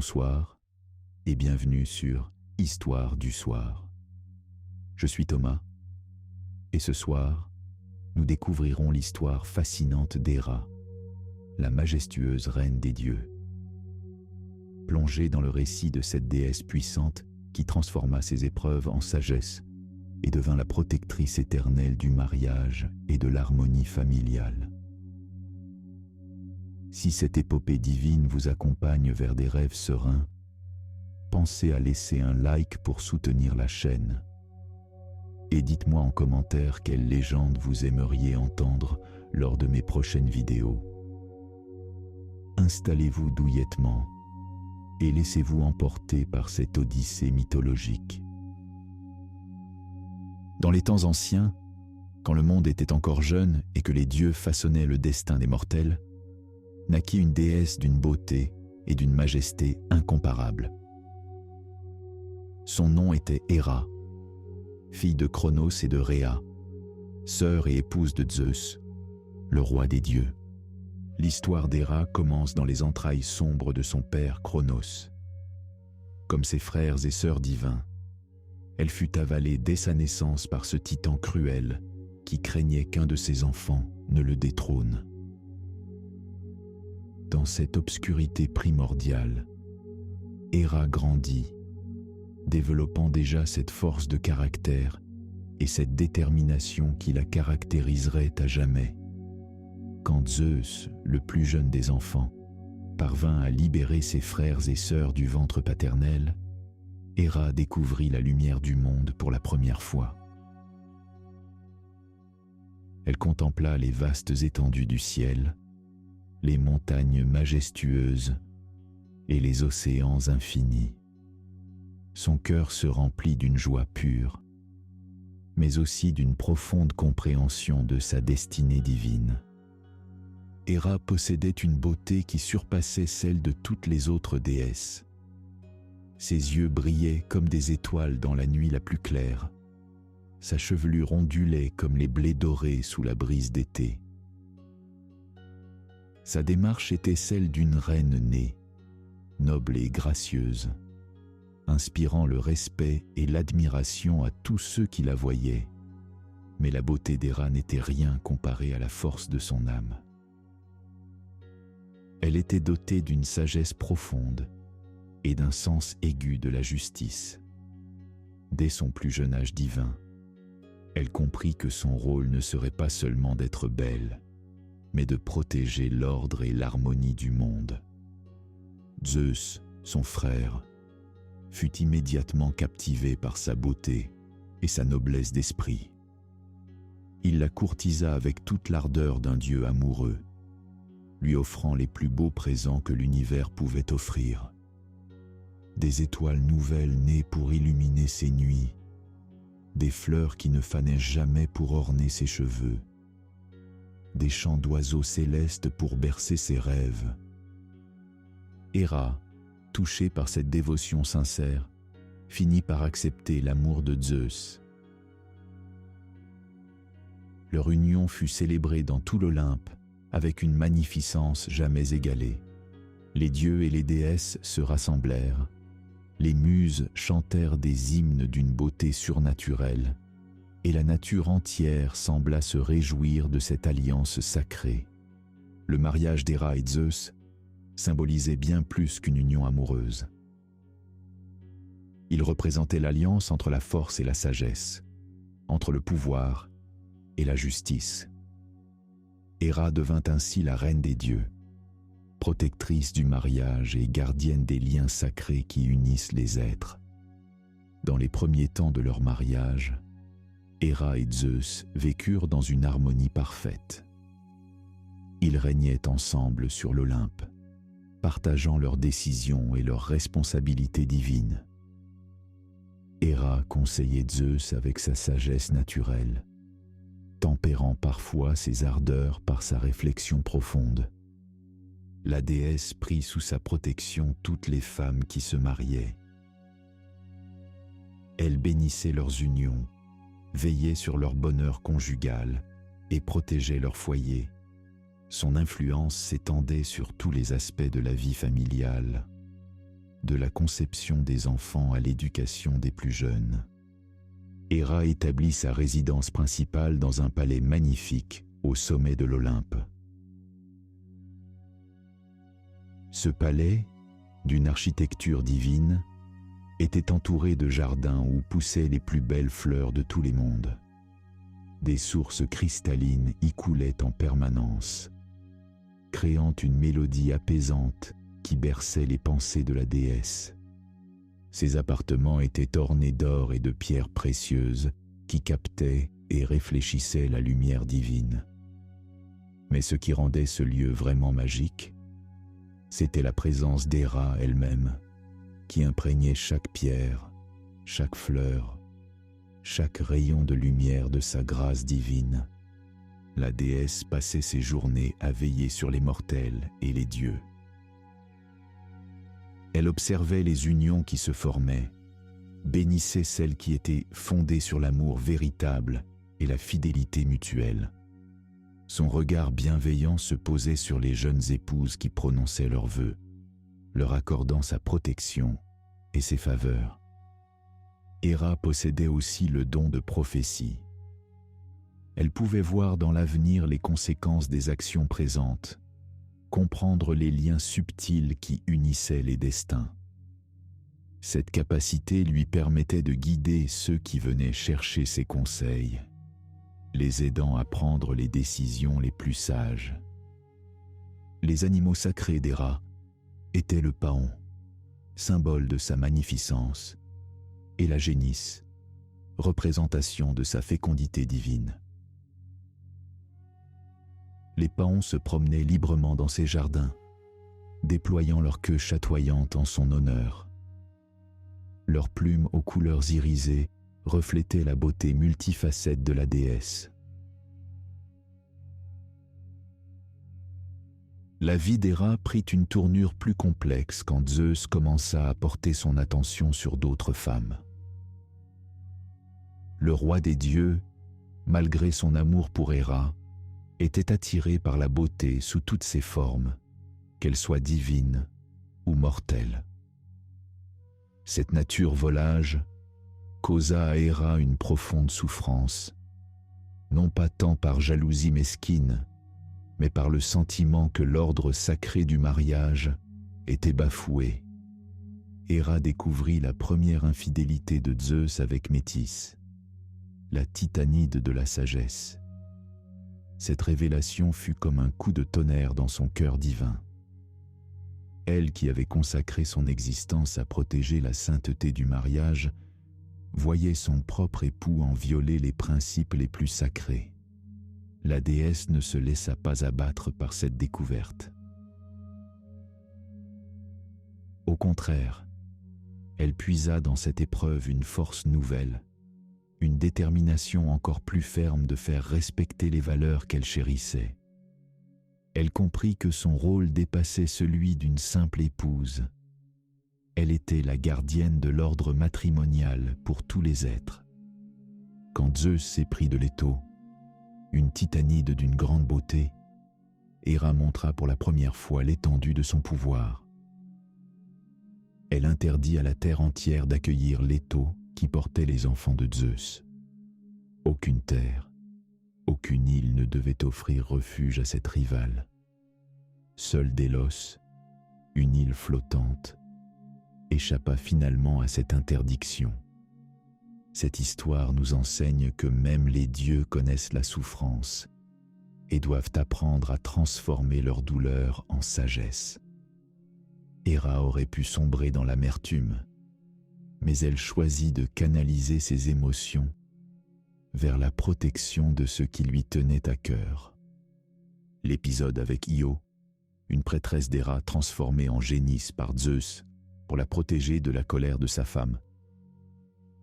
Bonsoir et bienvenue sur Histoire du soir. Je suis Thomas et ce soir, nous découvrirons l'histoire fascinante d'Héra, la majestueuse reine des dieux. Plongée dans le récit de cette déesse puissante qui transforma ses épreuves en sagesse et devint la protectrice éternelle du mariage et de l'harmonie familiale. Si cette épopée divine vous accompagne vers des rêves sereins, pensez à laisser un like pour soutenir la chaîne. Et dites-moi en commentaire quelle légende vous aimeriez entendre lors de mes prochaines vidéos. Installez-vous douillettement et laissez-vous emporter par cette odyssée mythologique. Dans les temps anciens, quand le monde était encore jeune et que les dieux façonnaient le destin des mortels, naquit une déesse d'une beauté et d'une majesté incomparables. Son nom était Héra, fille de Cronos et de Rhéa, sœur et épouse de Zeus, le roi des dieux. L'histoire d'Héra commence dans les entrailles sombres de son père Cronos. Comme ses frères et sœurs divins, elle fut avalée dès sa naissance par ce titan cruel qui craignait qu'un de ses enfants ne le détrône. Dans cette obscurité primordiale, Héra grandit, développant déjà cette force de caractère et cette détermination qui la caractériserait à jamais. Quand Zeus, le plus jeune des enfants, parvint à libérer ses frères et sœurs du ventre paternel, Héra découvrit la lumière du monde pour la première fois. Elle contempla les vastes étendues du ciel, les montagnes majestueuses et les océans infinis. Son cœur se remplit d'une joie pure, mais aussi d'une profonde compréhension de sa destinée divine. Héra possédait une beauté qui surpassait celle de toutes les autres déesses. Ses yeux brillaient comme des étoiles dans la nuit la plus claire. Sa chevelure ondulait comme les blés dorés sous la brise d'été. Sa démarche était celle d'une reine née, noble et gracieuse, inspirant le respect et l'admiration à tous ceux qui la voyaient. Mais la beauté d'Héra n'était rien comparée à la force de son âme. Elle était dotée d'une sagesse profonde et d'un sens aigu de la justice. Dès son plus jeune âge divin, elle comprit que son rôle ne serait pas seulement d'être belle, mais de protéger l'ordre et l'harmonie du monde. Zeus, son frère, fut immédiatement captivé par sa beauté et sa noblesse d'esprit. Il la courtisa avec toute l'ardeur d'un dieu amoureux, lui offrant les plus beaux présents que l'univers pouvait offrir. Des étoiles nouvelles nées pour illuminer ses nuits, des fleurs qui ne fanaient jamais pour orner ses cheveux, des chants d'oiseaux célestes pour bercer ses rêves. Héra, touchée par cette dévotion sincère, finit par accepter l'amour de Zeus. Leur union fut célébrée dans tout l'Olympe avec une magnificence jamais égalée. Les dieux et les déesses se rassemblèrent, les muses chantèrent des hymnes d'une beauté surnaturelle, et la nature entière sembla se réjouir de cette alliance sacrée. Le mariage d'Héra et Zeus symbolisait bien plus qu'une union amoureuse. Il représentait l'alliance entre la force et la sagesse, entre le pouvoir et la justice. Héra devint ainsi la reine des dieux, protectrice du mariage et gardienne des liens sacrés qui unissent les êtres. Dans les premiers temps de leur mariage, Héra et Zeus vécurent dans une harmonie parfaite. Ils régnaient ensemble sur l'Olympe, partageant leurs décisions et leurs responsabilités divines. Héra conseillait Zeus avec sa sagesse naturelle, tempérant parfois ses ardeurs par sa réflexion profonde. La déesse prit sous sa protection toutes les femmes qui se mariaient. Elle bénissait leurs unions, veillait sur leur bonheur conjugal et protégeait leur foyer. Son influence s'étendait sur tous les aspects de la vie familiale. de la conception des enfants à l'éducation des plus jeunes. Héra établit sa résidence principale dans un palais magnifique au sommet de l'Olympe. Ce palais, d'une architecture divine, était entouré de jardins où poussaient les plus belles fleurs de tous les mondes. Des sources cristallines y coulaient en permanence, créant une mélodie apaisante qui berçait les pensées de la déesse. Ses appartements étaient ornés d'or et de pierres précieuses qui captaient et réfléchissaient la lumière divine. Mais ce qui rendait ce lieu vraiment magique, c'était la présence d'Héra elle-même, qui imprégnait chaque pierre, chaque fleur, chaque rayon de lumière de sa grâce divine. La déesse passait ses journées à veiller sur les mortels et les dieux. Elle observait les unions qui se formaient, bénissait celles qui étaient fondées sur l'amour véritable et la fidélité mutuelle. Son regard bienveillant se posait sur les jeunes épouses qui prononçaient leurs vœux, leur accordant sa protection et ses faveurs. Héra possédait aussi le don de prophétie. Elle pouvait voir dans l'avenir les conséquences des actions présentes, comprendre les liens subtils qui unissaient les destins. Cette capacité lui permettait de guider ceux qui venaient chercher ses conseils, les aidant à prendre les décisions les plus sages. Les animaux sacrés d'Héra étaient le paon, symbole de sa magnificence, et la génisse, représentation de sa fécondité divine. Les paons se promenaient librement dans ses jardins, déployant leur queue chatoyante en son honneur. Leurs plumes aux couleurs irisées reflétaient la beauté multifacette de la déesse. La vie d'Héra prit une tournure plus complexe quand Zeus commença à porter son attention sur d'autres femmes. Le roi des dieux, malgré son amour pour Héra, était attiré par la beauté sous toutes ses formes, qu'elle soit divine ou mortelle. Cette nature volage causa à Héra une profonde souffrance, non pas tant par jalousie mesquine, mais par le sentiment que l'ordre sacré du mariage était bafoué. Héra découvrit la première infidélité de Zeus avec Métis, la titanide de la sagesse. Cette révélation fut comme un coup de tonnerre dans son cœur divin. Elle qui avait consacré son existence à protéger la sainteté du mariage, voyait son propre époux en violer les principes les plus sacrés. La déesse ne se laissa pas abattre par cette découverte. Au contraire, elle puisa dans cette épreuve une force nouvelle, une détermination encore plus ferme de faire respecter les valeurs qu'elle chérissait. Elle comprit que son rôle dépassait celui d'une simple épouse. Elle était la gardienne de l'ordre matrimonial pour tous les êtres. Quand Zeus s'éprit de Leto, une titanide d'une grande beauté, Héra montra pour la première fois l'étendue de son pouvoir. Elle interdit à la terre entière d'accueillir Leto qui portait les enfants de Zeus. Aucune terre, aucune île ne devait offrir refuge à cette rivale. Seul Délos, une île flottante, échappa finalement à cette interdiction. Cette histoire nous enseigne que même les dieux connaissent la souffrance et doivent apprendre à transformer leur douleur en sagesse. Héra aurait pu sombrer dans l'amertume, mais elle choisit de canaliser ses émotions vers la protection de ce qui lui tenait à cœur. L'épisode avec Io, une prêtresse d'Héra transformée en génisse par Zeus pour la protéger de la colère de sa femme,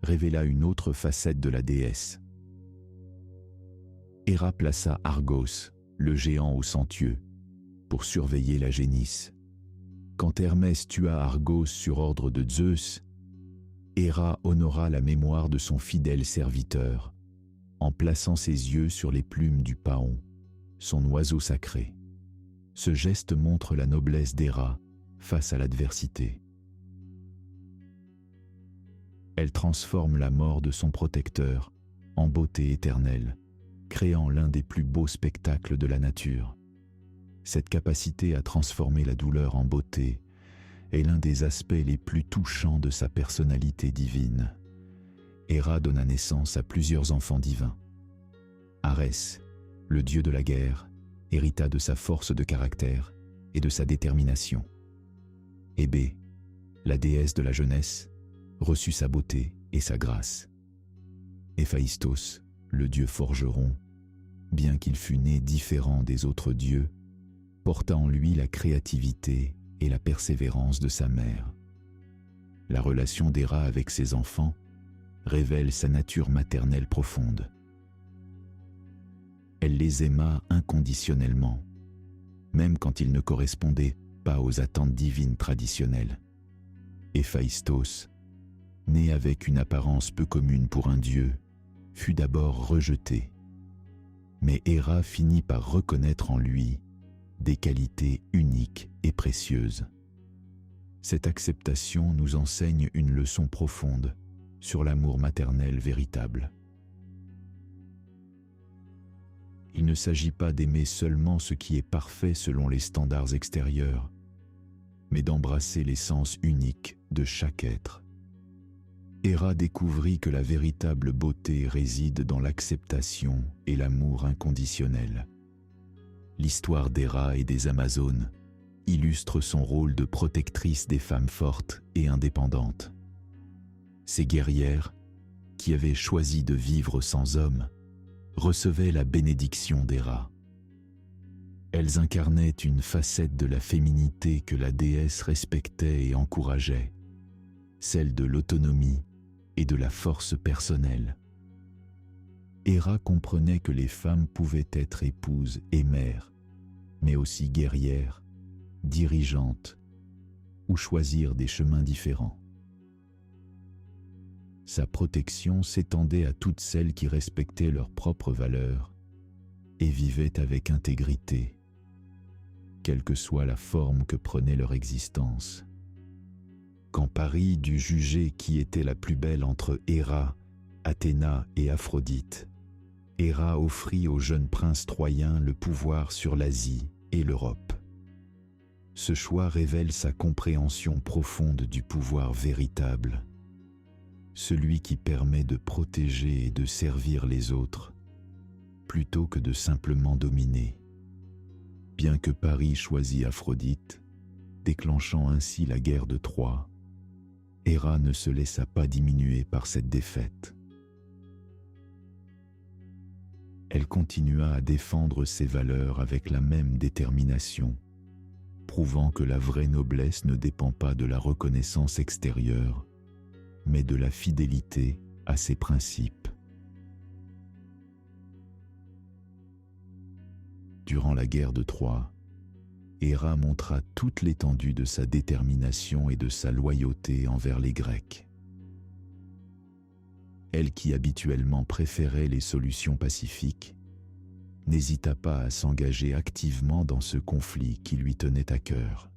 révéla une autre facette de la déesse. Héra plaça Argos, le géant aux cent-yeux, pour surveiller la génisse. Quand Hermès tua Argos sur ordre de Zeus, Héra honora la mémoire de son fidèle serviteur en plaçant ses yeux sur les plumes du paon, son oiseau sacré. Ce geste montre la noblesse d'Héra face à l'adversité. Elle transforme la mort de son protecteur en beauté éternelle, créant l'un des plus beaux spectacles de la nature. Cette capacité à transformer la douleur en beauté est l'un des aspects les plus touchants de sa personnalité divine. Héra donna naissance à plusieurs enfants divins. Arès, le dieu de la guerre, hérita de sa force de caractère et de sa détermination. Hébé, la déesse de la jeunesse, reçut sa beauté et sa grâce. Héphaïstos, le dieu forgeron, bien qu'il fût né différent des autres dieux, porta en lui la créativité et la persévérance de sa mère. La relation d'Héra avec ses enfants révèle sa nature maternelle profonde. Elle les aima inconditionnellement, même quand ils ne correspondaient pas aux attentes divines traditionnelles. Héphaïstos, né avec une apparence peu commune pour un dieu, fut d'abord rejeté. Mais Héra finit par reconnaître en lui des qualités uniques et précieuses. Cette acceptation nous enseigne une leçon profonde sur l'amour maternel véritable. Il ne s'agit pas d'aimer seulement ce qui est parfait selon les standards extérieurs, mais d'embrasser l'essence unique de chaque être. Héra découvrit que la véritable beauté réside dans l'acceptation et l'amour inconditionnel. L'histoire d'Héra et des Amazones illustre son rôle de protectrice des femmes fortes et indépendantes. Ces guerrières, qui avaient choisi de vivre sans hommes, recevaient la bénédiction d'Héra. Elles incarnaient une facette de la féminité que la déesse respectait et encourageait, celle de l'autonomie et de la force personnelle. Héra comprenait que les femmes pouvaient être épouses et mères, mais aussi guerrières, dirigeantes, ou choisir des chemins différents. Sa protection s'étendait à toutes celles qui respectaient leurs propres valeurs et vivaient avec intégrité, quelle que soit la forme que prenait leur existence. Quand Paris dut juger qui était la plus belle entre Héra, Athéna et Aphrodite, Héra offrit au jeune prince troyen le pouvoir sur l'Asie et l'Europe. Ce choix révèle sa compréhension profonde du pouvoir véritable, celui qui permet de protéger et de servir les autres, plutôt que de simplement dominer. Bien que Paris choisit Aphrodite, déclenchant ainsi la guerre de Troie, Héra ne se laissa pas diminuer par cette défaite. Elle continua à défendre ses valeurs avec la même détermination, prouvant que la vraie noblesse ne dépend pas de la reconnaissance extérieure, mais de la fidélité à ses principes. Durant la guerre de Troie, Héra montra toute l'étendue de sa détermination et de sa loyauté envers les Grecs. Elle qui habituellement préférait les solutions pacifiques, n'hésita pas à s'engager activement dans ce conflit qui lui tenait à cœur.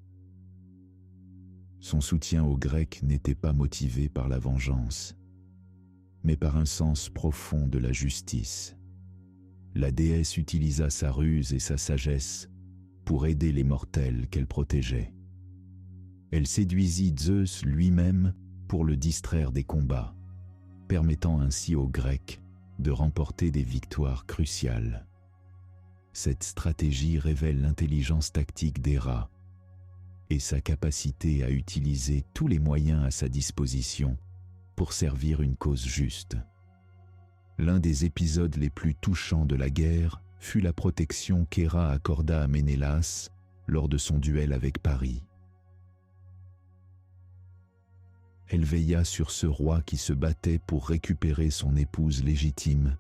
Son soutien aux Grecs n'était pas motivé par la vengeance, mais par un sens profond de la justice. La déesse utilisa sa ruse et sa sagesse pour aider les mortels qu'elle protégeait. Elle séduisit Zeus lui-même pour le distraire des combats, permettant ainsi aux Grecs de remporter des victoires cruciales. Cette stratégie révèle l'intelligence tactique d'Héra et sa capacité à utiliser tous les moyens à sa disposition pour servir une cause juste. L'un des épisodes les plus touchants de la guerre fut la protection qu'Héra accorda à Ménélas lors de son duel avec Paris. Elle veilla sur ce roi qui se battait pour récupérer son épouse légitime,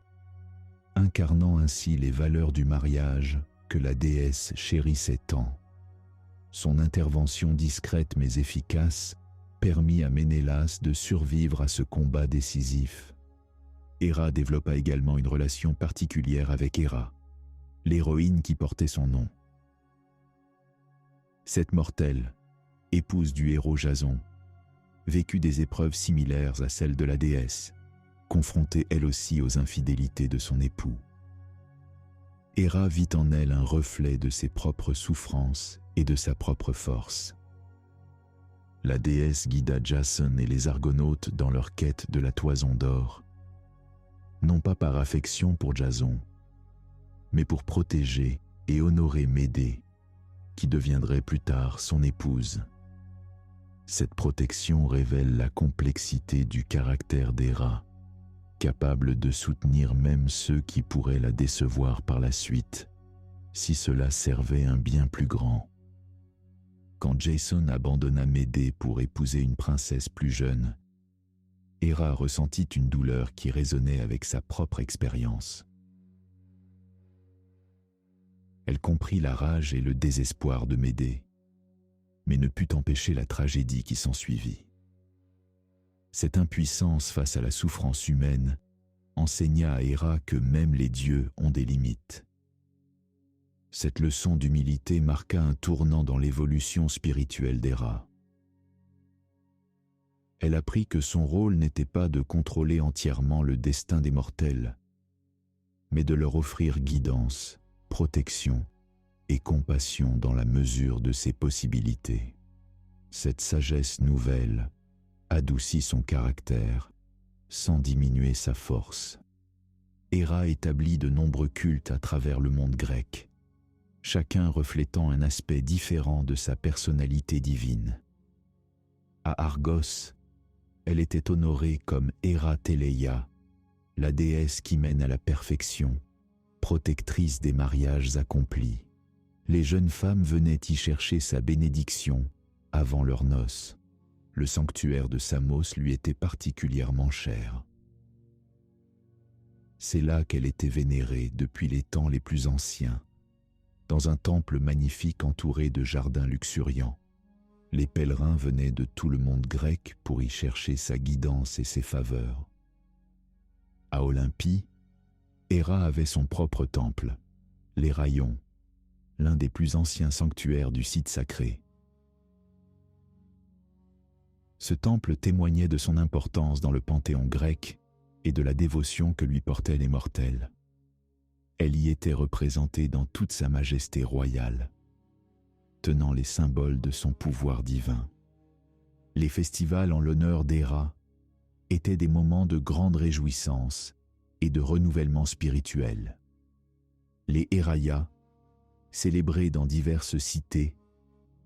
incarnant ainsi les valeurs du mariage que la déesse chérissait tant. Son intervention discrète mais efficace permit à Ménélas de survivre à ce combat décisif. Héra développa également une relation particulière avec Héra, l'héroïne qui portait son nom. Cette mortelle, épouse du héros Jason, vécut des épreuves similaires à celles de la déesse, confrontée elle aussi aux infidélités de son époux. Héra vit en elle un reflet de ses propres souffrances et de sa propre force. La déesse guida Jason et les Argonautes dans leur quête de la toison d'or, non pas par affection pour Jason, mais pour protéger et honorer Médée, qui deviendrait plus tard son épouse. Cette protection révèle la complexité du caractère d'Héra, capable de soutenir même ceux qui pourraient la décevoir par la suite, si cela servait un bien plus grand. Quand Jason abandonna Médée pour épouser une princesse plus jeune, Héra ressentit une douleur qui résonnait avec sa propre expérience. Elle comprit la rage et le désespoir de Médée, mais ne put empêcher la tragédie qui s'ensuivit. Cette impuissance face à la souffrance humaine enseigna à Héra que même les dieux ont des limites. Cette leçon d'humilité marqua un tournant dans l'évolution spirituelle d'Héra. Elle apprit que son rôle n'était pas de contrôler entièrement le destin des mortels, mais de leur offrir guidance, protection et compassion dans la mesure de ses possibilités. Cette sagesse nouvelle adoucit son caractère sans diminuer sa force. Héra établit de nombreux cultes à travers le monde grec, chacun reflétant un aspect différent de sa personnalité divine. À Argos, elle était honorée comme Héra Téléia, la déesse qui mène à la perfection, protectrice des mariages accomplis. Les jeunes femmes venaient y chercher sa bénédiction avant leurs noces. Le sanctuaire de Samos lui était particulièrement cher. C'est là qu'elle était vénérée depuis les temps les plus anciens, dans un temple magnifique entouré de jardins luxuriants. Les pèlerins venaient de tout le monde grec pour y chercher sa guidance et ses faveurs. À Olympie, Héra avait son propre temple, l'Héraion, l'un des plus anciens sanctuaires du site sacré. Ce temple témoignait de son importance dans le panthéon grec et de la dévotion que lui portaient les mortels. Elle y était représentée dans toute sa majesté royale, tenant les symboles de son pouvoir divin. Les festivals en l'honneur d'Héra étaient des moments de grande réjouissance et de renouvellement spirituel. Les Héraias, célébrés dans diverses cités,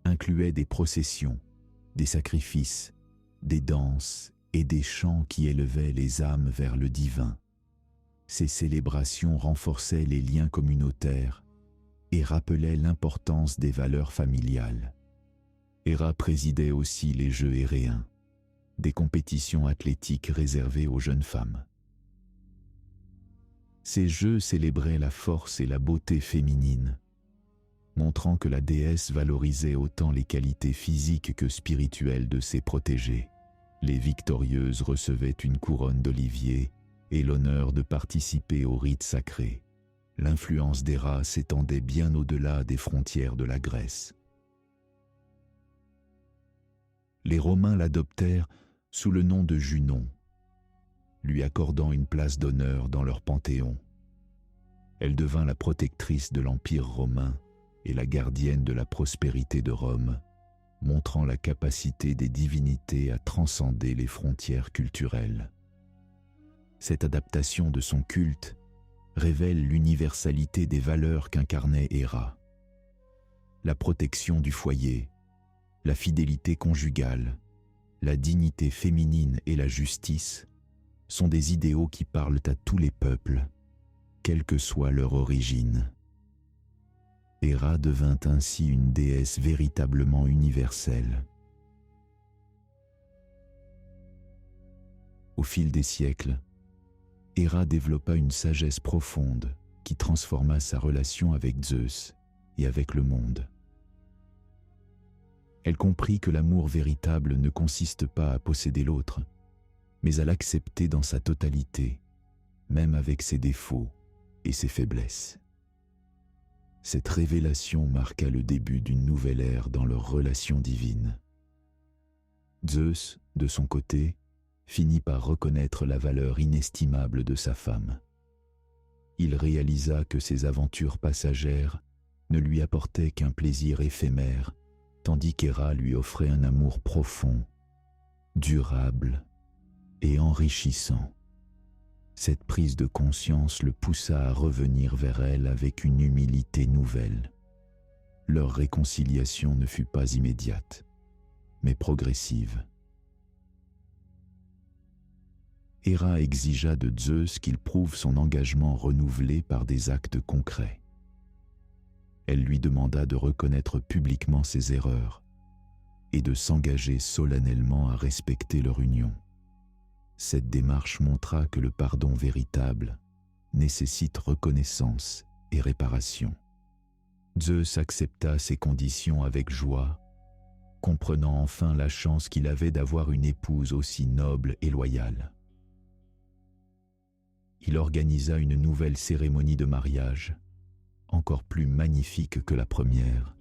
incluaient des processions, des sacrifices, des danses et des chants qui élevaient les âmes vers le divin. Ces célébrations renforçaient les liens communautaires et rappelaient l'importance des valeurs familiales. Héra présidait aussi les Jeux héréens, des compétitions athlétiques réservées aux jeunes femmes. Ces jeux célébraient la force et la beauté féminine, montrant que la déesse valorisait autant les qualités physiques que spirituelles de ses protégés. Les victorieuses recevaient une couronne d'olivier et l'honneur de participer aux rites sacrés. L'influence d'Héra s'étendait bien au-delà des frontières de la Grèce. Les Romains l'adoptèrent sous le nom de Junon, lui accordant une place d'honneur dans leur panthéon. Elle devint la protectrice de l'Empire romain et la gardienne de la prospérité de Rome, montrant la capacité des divinités à transcender les frontières culturelles. Cette adaptation de son culte révèle l'universalité des valeurs qu'incarnait Héra. La protection du foyer, la fidélité conjugale, la dignité féminine et la justice sont des idéaux qui parlent à tous les peuples, quelle que soit leur origine. Héra devint ainsi une déesse véritablement universelle. Au fil des siècles, Héra développa une sagesse profonde qui transforma sa relation avec Zeus et avec le monde. Elle comprit que l'amour véritable ne consiste pas à posséder l'autre, mais à l'accepter dans sa totalité, même avec ses défauts et ses faiblesses. Cette révélation marqua le début d'une nouvelle ère dans leur relation divine. Zeus, de son côté, finit par reconnaître la valeur inestimable de sa femme. Il réalisa que ses aventures passagères ne lui apportaient qu'un plaisir éphémère, tandis qu'Héra lui offrait un amour profond, durable et enrichissant. Cette prise de conscience le poussa à revenir vers elle avec une humilité nouvelle. Leur réconciliation ne fut pas immédiate, mais progressive. Héra exigea de Zeus qu'il prouve son engagement renouvelé par des actes concrets. Elle lui demanda de reconnaître publiquement ses erreurs et de s'engager solennellement à respecter leur union. Cette démarche montra que le pardon véritable nécessite reconnaissance et réparation. Zeus accepta ces conditions avec joie, comprenant enfin la chance qu'il avait d'avoir une épouse aussi noble et loyale. Il organisa une nouvelle cérémonie de mariage, encore plus magnifique que la première,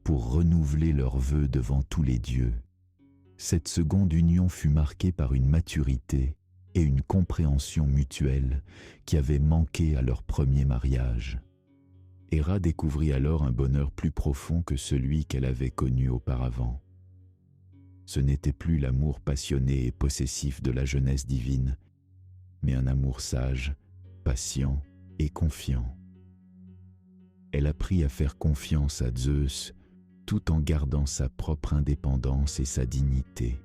pour renouveler leurs vœux devant tous les dieux. Cette seconde union fut marquée par une maturité et une compréhension mutuelle qui avaient manqué à leur premier mariage. Héra découvrit alors un bonheur plus profond que celui qu'elle avait connu auparavant. Ce n'était plus l'amour passionné et possessif de la jeunesse divine, mais un amour sage, patient et confiant. Elle apprit à faire confiance à Zeus tout en gardant sa propre indépendance et sa dignité.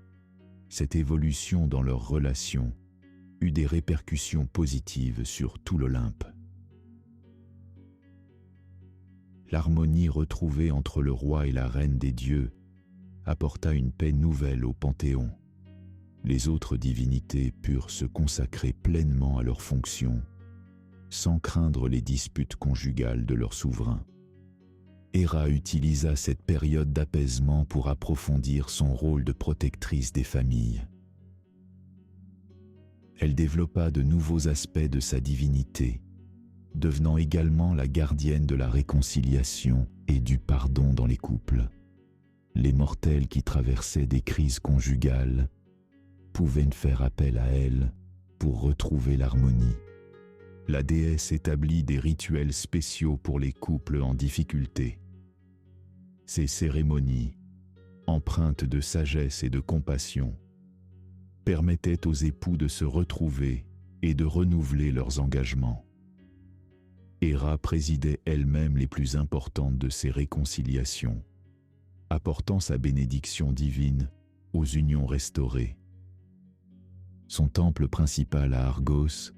Cette évolution dans leur relation eut des répercussions positives sur tout l'Olympe. L'harmonie retrouvée entre le roi et la reine des dieux apporta une paix nouvelle au Panthéon. Les autres divinités purent se consacrer pleinement à leurs fonctions, sans craindre les disputes conjugales de leurs souverains. Héra utilisa cette période d'apaisement pour approfondir son rôle de protectrice des familles. Elle développa de nouveaux aspects de sa divinité, devenant également la gardienne de la réconciliation et du pardon dans les couples. Les mortels qui traversaient des crises conjugales pouvaient faire appel à elle pour retrouver l'harmonie. La déesse établit des rituels spéciaux pour les couples en difficulté. Ces cérémonies, empreintes de sagesse et de compassion, permettaient aux époux de se retrouver et de renouveler leurs engagements. Héra présidait elle-même les plus importantes de ces réconciliations, apportant sa bénédiction divine aux unions restaurées. Son temple principal à Argos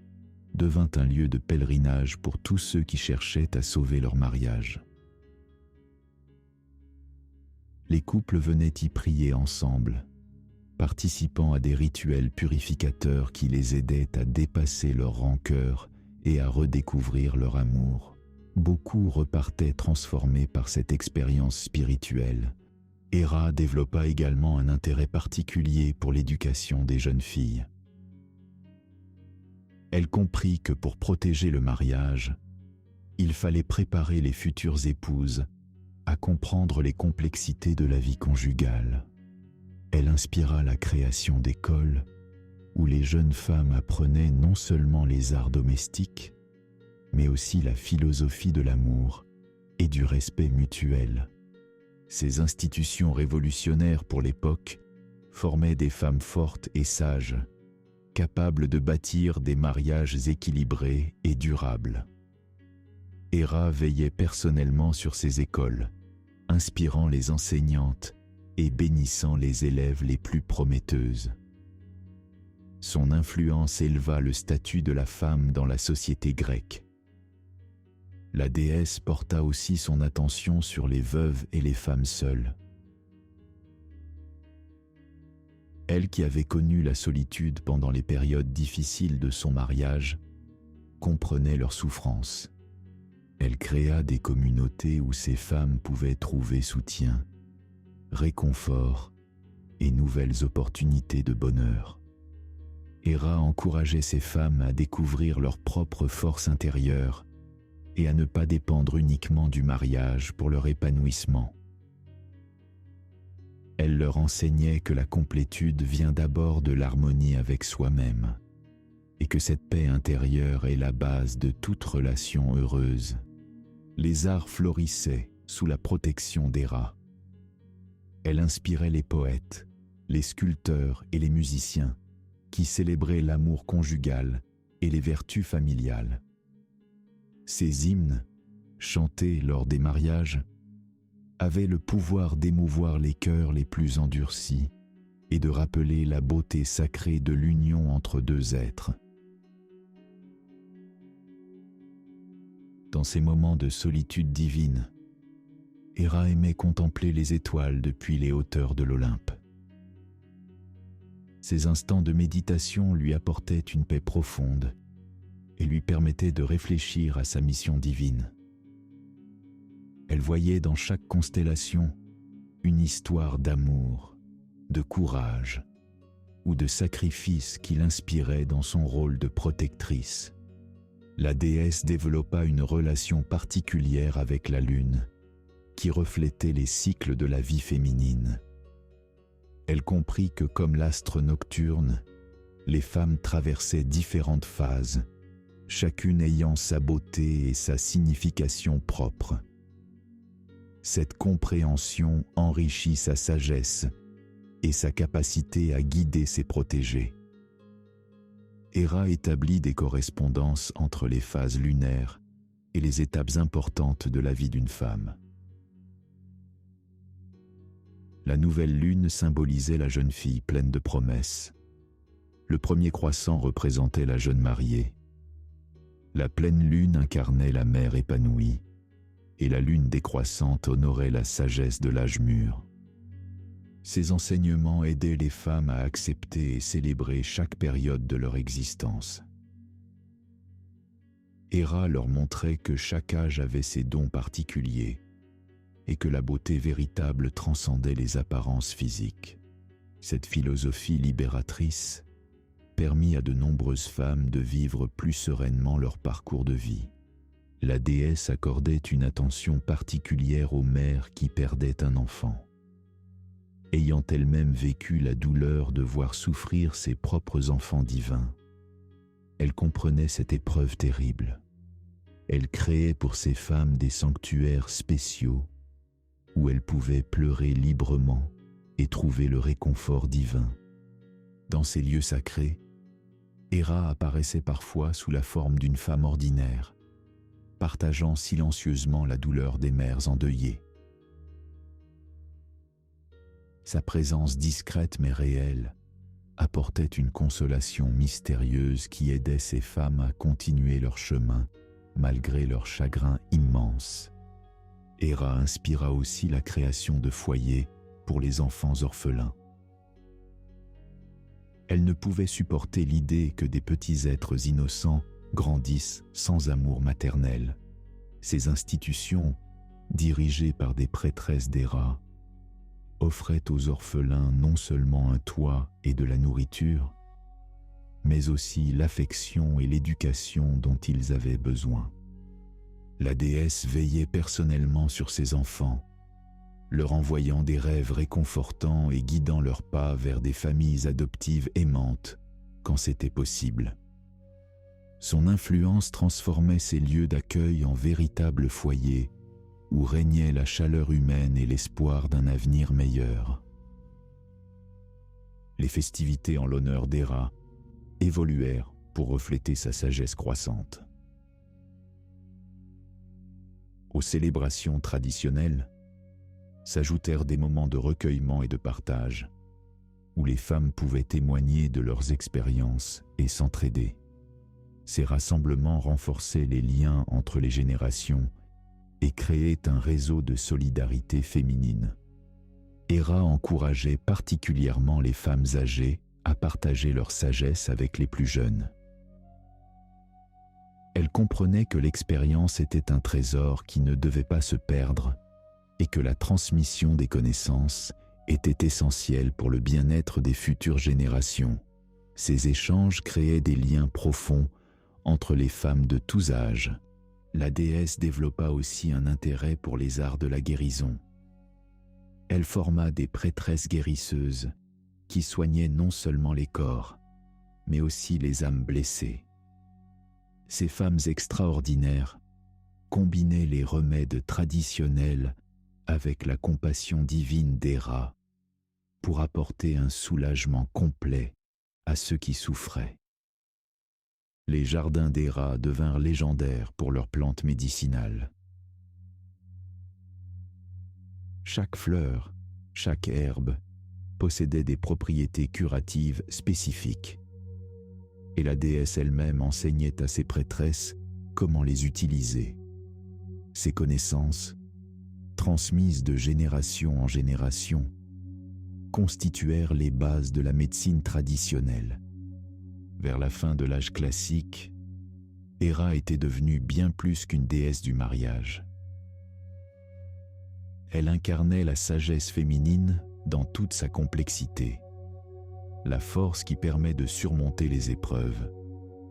devint un lieu de pèlerinage pour tous ceux qui cherchaient à sauver leur mariage. Les couples venaient y prier ensemble, participant à des rituels purificateurs qui les aidaient à dépasser leur rancœur et à redécouvrir leur amour. Beaucoup repartaient transformés par cette expérience spirituelle. Héra développa également un intérêt particulier pour l'éducation des jeunes filles. Elle comprit que pour protéger le mariage, il fallait préparer les futures épouses à comprendre les complexités de la vie conjugale. Elle inspira la création d'écoles où les jeunes femmes apprenaient non seulement les arts domestiques, mais aussi la philosophie de l'amour et du respect mutuel. Ces institutions révolutionnaires pour l'époque formaient des femmes fortes et sages, capables de bâtir des mariages équilibrés et durables. Héra veillait personnellement sur ces écoles, inspirant les enseignantes et bénissant les élèves les plus prometteuses. Son influence éleva le statut de la femme dans la société grecque. La déesse porta aussi son attention sur les veuves et les femmes seules. Elle qui avait connu la solitude pendant les périodes difficiles de son mariage, comprenait leurs souffrances. Elle créa des communautés où ces femmes pouvaient trouver soutien, réconfort et nouvelles opportunités de bonheur. Héra encourageait ces femmes à découvrir leur propre force intérieure et à ne pas dépendre uniquement du mariage pour leur épanouissement. Elle leur enseignait que la complétude vient d'abord de l'harmonie avec soi-même, et que cette paix intérieure est la base de toute relation heureuse. Les arts florissaient sous la protection d'Héra. Elle inspirait les poètes, les sculpteurs et les musiciens, qui célébraient l'amour conjugal et les vertus familiales. Ces hymnes, chantés lors des mariages, avaient le pouvoir d'émouvoir les cœurs les plus endurcis et de rappeler la beauté sacrée de l'union entre deux êtres. Dans ces moments de solitude divine, Héra aimait contempler les étoiles depuis les hauteurs de l'Olympe. Ces instants de méditation lui apportaient une paix profonde et lui permettaient de réfléchir à sa mission divine. Elle voyait dans chaque constellation une histoire d'amour, de courage ou de sacrifice qui l'inspirait dans son rôle de protectrice. La déesse développa une relation particulière avec la lune, qui reflétait les cycles de la vie féminine. Elle comprit que comme l'astre nocturne, les femmes traversaient différentes phases, chacune ayant sa beauté et sa signification propre. Cette compréhension enrichit sa sagesse et sa capacité à guider ses protégés. Héra établit des correspondances entre les phases lunaires et les étapes importantes de la vie d'une femme. La nouvelle lune symbolisait la jeune fille pleine de promesses. Le premier croissant représentait la jeune mariée. La pleine lune incarnait la mère épanouie, et la lune décroissante honorait la sagesse de l'âge mûr. Ces enseignements aidaient les femmes à accepter et célébrer chaque période de leur existence. Héra leur montrait que chaque âge avait ses dons particuliers et que la beauté véritable transcendait les apparences physiques. Cette philosophie libératrice permit à de nombreuses femmes de vivre plus sereinement leur parcours de vie. La déesse accordait une attention particulière aux mères qui perdaient un enfant. Ayant elle-même vécu la douleur de voir souffrir ses propres enfants divins, elle comprenait cette épreuve terrible. Elle créait pour ces femmes des sanctuaires spéciaux où elles pouvaient pleurer librement et trouver le réconfort divin. Dans ces lieux sacrés, Héra apparaissait parfois sous la forme d'une femme ordinaire, partageant silencieusement la douleur des mères endeuillées. Sa présence discrète mais réelle apportait une consolation mystérieuse qui aidait ces femmes à continuer leur chemin malgré leur chagrin immense. Héra inspira aussi la création de foyers pour les enfants orphelins. Elle ne pouvait supporter l'idée que des petits êtres innocents grandissent sans amour maternel. Ces institutions, dirigées par des prêtresses d'Héra, offraient aux orphelins non seulement un toit et de la nourriture, mais aussi l'affection et l'éducation dont ils avaient besoin. La déesse veillait personnellement sur ses enfants, leur envoyant des rêves réconfortants et guidant leurs pas vers des familles adoptives aimantes quand c'était possible. Son influence transformait ces lieux d'accueil en véritables foyers où régnait la chaleur humaine et l'espoir d'un avenir meilleur. Les festivités en l'honneur d'Héra évoluèrent pour refléter sa sagesse croissante. Aux célébrations traditionnelles s'ajoutèrent des moments de recueillement et de partage, où les femmes pouvaient témoigner de leurs expériences et s'entraider. Ces rassemblements renforçaient les liens entre les générations et créaient un réseau de solidarité féminine. Héra encourageait particulièrement les femmes âgées à partager leur sagesse avec les plus jeunes. Elle comprenait que l'expérience était un trésor qui ne devait pas se perdre et que la transmission des connaissances était essentielle pour le bien-être des futures générations. Ces échanges créaient des liens profonds entre les femmes de tous âges. La déesse développa aussi un intérêt pour les arts de la guérison. elle forma des prêtresses guérisseuses qui soignaient non seulement les corps, mais aussi les âmes blessées. Ces femmes extraordinaires combinaient les remèdes traditionnels avec la compassion divine d'Héra pour apporter un soulagement complet à ceux qui souffraient. Les jardins d'Héra devinrent légendaires pour leurs plantes médicinales. Chaque fleur, chaque herbe possédait des propriétés curatives spécifiques. Et la déesse elle-même enseignait à ses prêtresses comment les utiliser. Ces connaissances, transmises de génération en génération, constituèrent les bases de la médecine traditionnelle. Vers la fin de l'âge classique, Héra était devenue bien plus qu'une déesse du mariage. Elle incarnait la sagesse féminine dans toute sa complexité, la force qui permet de surmonter les épreuves,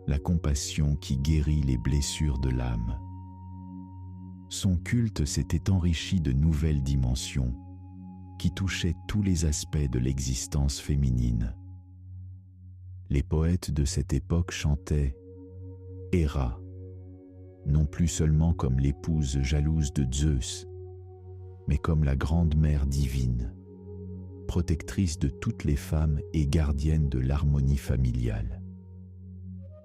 la compassion qui guérit les blessures de l'âme. Son culte s'était enrichi de nouvelles dimensions qui touchaient tous les aspects de l'existence féminine. Les poètes de cette époque chantaient Héra, non plus seulement comme l'épouse jalouse de Zeus, mais comme la grande mère divine, protectrice de toutes les femmes et gardienne de l'harmonie familiale.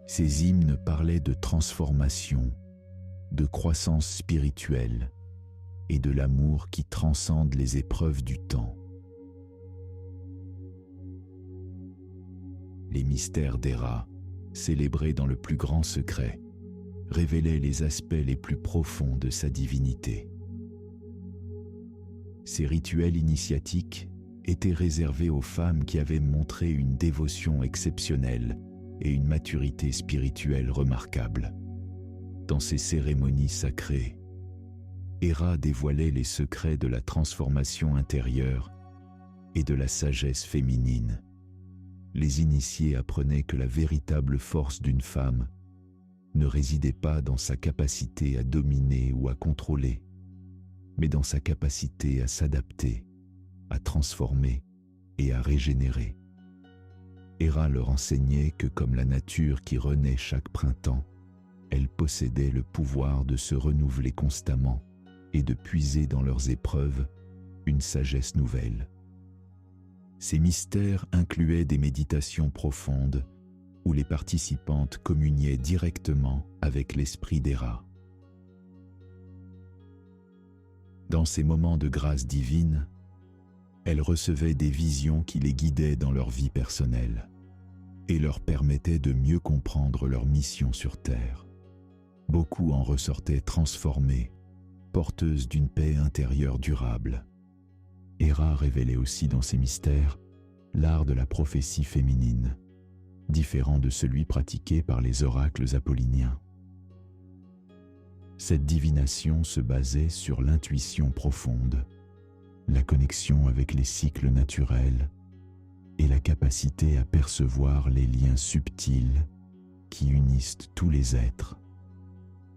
Ces hymnes parlaient de transformation, de croissance spirituelle et de l'amour qui transcende les épreuves du temps. Les mystères d'Héra, célébrés dans le plus grand secret, révélaient les aspects les plus profonds de sa divinité. Ces rituels initiatiques étaient réservés aux femmes qui avaient montré une dévotion exceptionnelle et une maturité spirituelle remarquable. Dans ces cérémonies sacrées, Héra dévoilait les secrets de la transformation intérieure et de la sagesse féminine. Les initiés apprenaient que la véritable force d'une femme ne résidait pas dans sa capacité à dominer ou à contrôler, mais dans sa capacité à s'adapter, à transformer et à régénérer. Héra leur enseignait que comme la nature qui renaît chaque printemps, elle possédait le pouvoir de se renouveler constamment et de puiser dans leurs épreuves une sagesse nouvelle. Ces mystères incluaient des méditations profondes où les participantes communiaient directement avec l'esprit d'Héra. Dans ces moments de grâce divine, elles recevaient des visions qui les guidaient dans leur vie personnelle et leur permettaient de mieux comprendre leur mission sur Terre. Beaucoup en ressortaient transformées, porteuses d'une paix intérieure durable. Héra révélait aussi dans ces mystères l'art de la prophétie féminine, différent de celui pratiqué par les oracles apolliniens. Cette divination se basait sur l'intuition profonde, la connexion avec les cycles naturels et la capacité à percevoir les liens subtils qui unissent tous les êtres.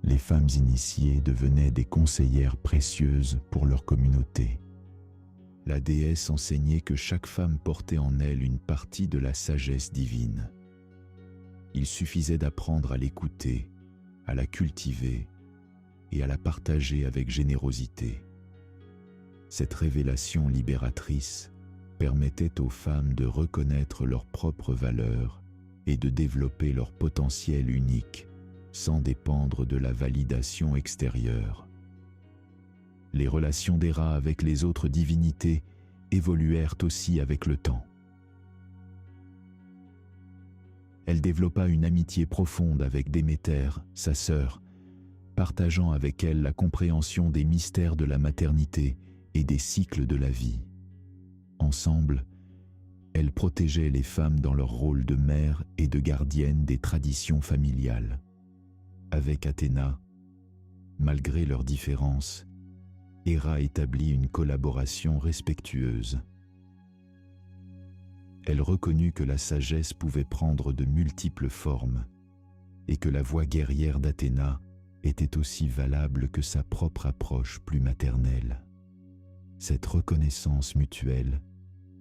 Les femmes initiées devenaient des conseillères précieuses pour leur communauté. La déesse enseignait que chaque femme portait en elle une partie de la sagesse divine. Il suffisait d'apprendre à l'écouter, à la cultiver et à la partager avec générosité. Cette révélation libératrice permettait aux femmes de reconnaître leurs propres valeurs et de développer leur potentiel unique sans dépendre de la validation extérieure. Les relations d'Héra avec les autres divinités évoluèrent aussi avec le temps. Elle développa une amitié profonde avec Déméter, sa sœur, partageant avec elle la compréhension des mystères de la maternité et des cycles de la vie. Ensemble, elles protégeaient les femmes dans leur rôle de mère et de gardienne des traditions familiales. Avec Athéna, malgré leurs différences, Héra établit une collaboration respectueuse. Elle reconnut que la sagesse pouvait prendre de multiples formes et que la voie guerrière d'Athéna était aussi valable que sa propre approche plus maternelle. Cette reconnaissance mutuelle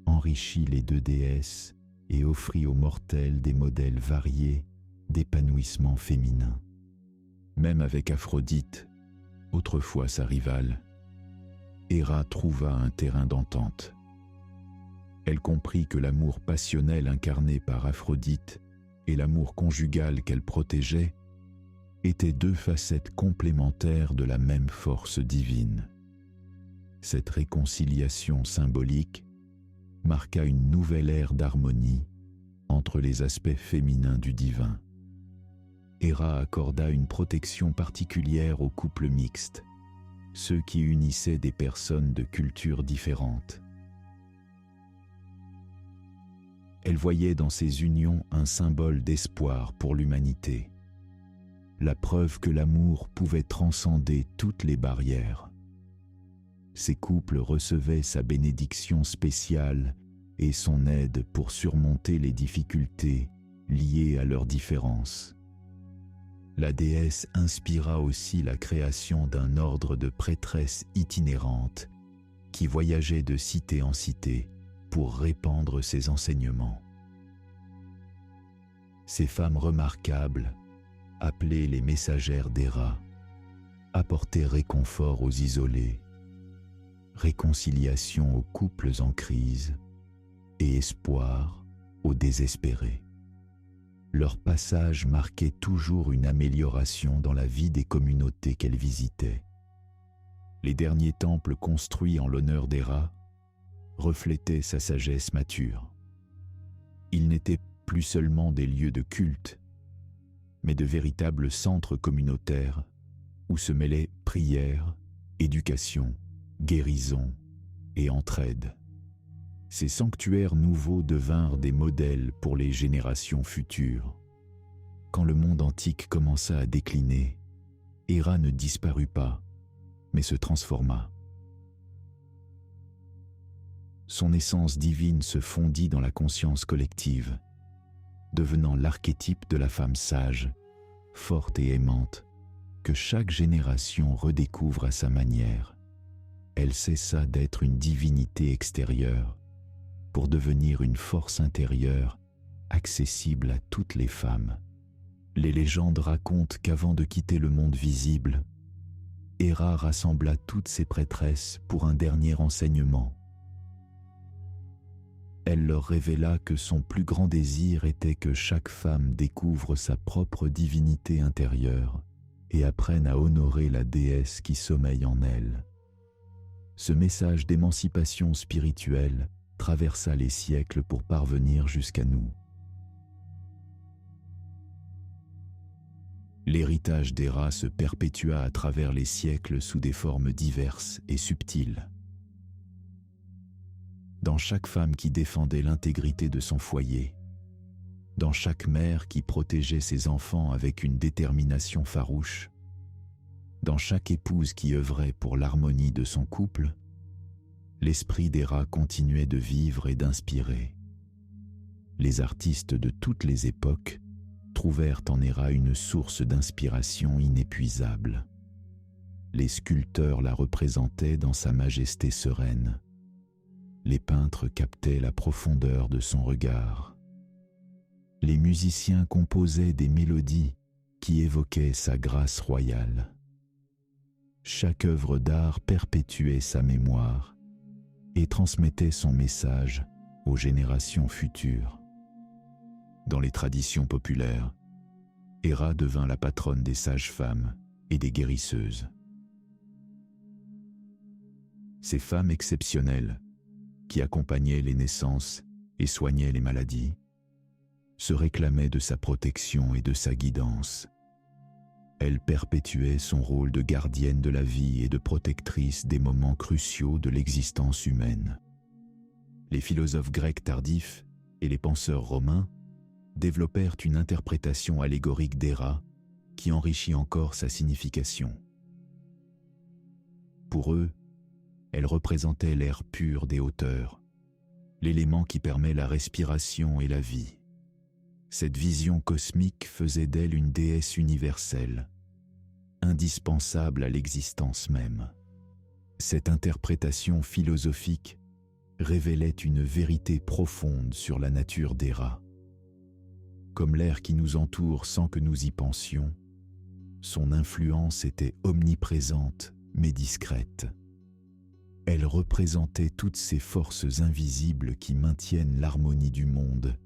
enrichit les deux déesses et offrit aux mortels des modèles variés d'épanouissement féminin. Même avec Aphrodite, autrefois sa rivale, Héra trouva un terrain d'entente. Elle comprit que l'amour passionnel incarné par Aphrodite et l'amour conjugal qu'elle protégeait étaient deux facettes complémentaires de la même force divine. Cette réconciliation symbolique marqua une nouvelle ère d'harmonie entre les aspects féminins du divin. Héra accorda une protection particulière aux couples mixtes, ceux qui unissaient des personnes de cultures différentes. Elle voyait dans ces unions un symbole d'espoir pour l'humanité, la preuve que l'amour pouvait transcender toutes les barrières. Ces couples recevaient sa bénédiction spéciale et son aide pour surmonter les difficultés liées à leurs différences. La déesse inspira aussi la création d'un ordre de prêtresses itinérantes qui voyageaient de cité en cité pour répandre ses enseignements. Ces femmes remarquables, appelées les messagères d'Héra, apportaient réconfort aux isolés, réconciliation aux couples en crise et espoir aux désespérés. Leur passage marquait toujours une amélioration dans la vie des communautés qu'elles visitaient. Les derniers temples construits en l'honneur d'Héra reflétaient sa sagesse mature. Ils n'étaient plus seulement des lieux de culte, mais de véritables centres communautaires où se mêlaient prière, éducation, guérison et entraide. Ces sanctuaires nouveaux devinrent des modèles pour les générations futures. Quand le monde antique commença à décliner, Héra ne disparut pas, mais se transforma. Son essence divine se fondit dans la conscience collective, devenant l'archétype de la femme sage, forte et aimante, que chaque génération redécouvre à sa manière. Elle cessa d'être une divinité extérieure pour devenir une force intérieure accessible à toutes les femmes. Les légendes racontent qu'avant de quitter le monde visible, Héra rassembla toutes ses prêtresses pour un dernier enseignement. Elle leur révéla que son plus grand désir était que chaque femme découvre sa propre divinité intérieure et apprenne à honorer la déesse qui sommeille en elle. Ce message d'émancipation spirituelle traversa les siècles pour parvenir jusqu'à nous. L'héritage d'Héra se perpétua à travers les siècles sous des formes diverses et subtiles. Dans chaque femme qui défendait l'intégrité de son foyer, dans chaque mère qui protégeait ses enfants avec une détermination farouche, dans chaque épouse qui œuvrait pour l'harmonie de son couple, l'esprit d'Héra continuait de vivre et d'inspirer. Les artistes de toutes les époques trouvèrent en Héra une source d'inspiration inépuisable. Les sculpteurs la représentaient dans sa majesté sereine. Les peintres captaient la profondeur de son regard. Les musiciens composaient des mélodies qui évoquaient sa grâce royale. Chaque œuvre d'art perpétuait sa mémoire et transmettait son message aux générations futures. Dans les traditions populaires, Héra devint la patronne des sages-femmes et des guérisseuses. Ces femmes exceptionnelles, qui accompagnaient les naissances et soignaient les maladies, se réclamaient de sa protection et de sa guidance. Elle perpétuait son rôle de gardienne de la vie et de protectrice des moments cruciaux de l'existence humaine. Les philosophes grecs tardifs et les penseurs romains développèrent une interprétation allégorique d'Héra qui enrichit encore sa signification. Pour eux, elle représentait l'air pur des hauteurs, l'élément qui permet la respiration et la vie. Cette vision cosmique faisait d'elle une déesse universelle, indispensable à l'existence même. Cette interprétation philosophique révélait une vérité profonde sur la nature d'Héra. Comme l'air qui nous entoure sans que nous y pensions, son influence était omniprésente mais discrète. Elle représentait toutes ces forces invisibles qui maintiennent l'harmonie du monde,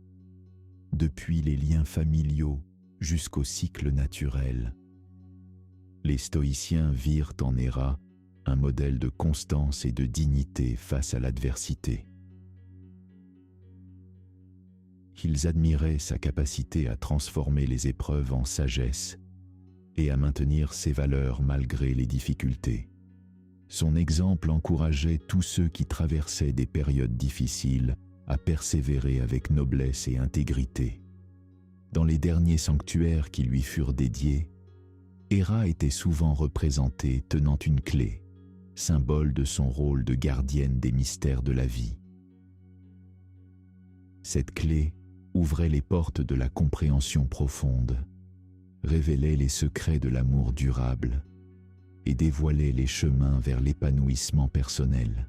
depuis les liens familiaux jusqu'au cycle naturel. Les stoïciens virent en Héra un modèle de constance et de dignité face à l'adversité. Ils admiraient sa capacité à transformer les épreuves en sagesse et à maintenir ses valeurs malgré les difficultés. Son exemple encourageait tous ceux qui traversaient des périodes difficiles à persévérer avec noblesse et intégrité. Dans les derniers sanctuaires qui lui furent dédiés, Héra était souvent représentée tenant une clé, symbole de son rôle de gardienne des mystères de la vie. Cette clé ouvrait les portes de la compréhension profonde, révélait les secrets de l'amour durable et dévoilait les chemins vers l'épanouissement personnel.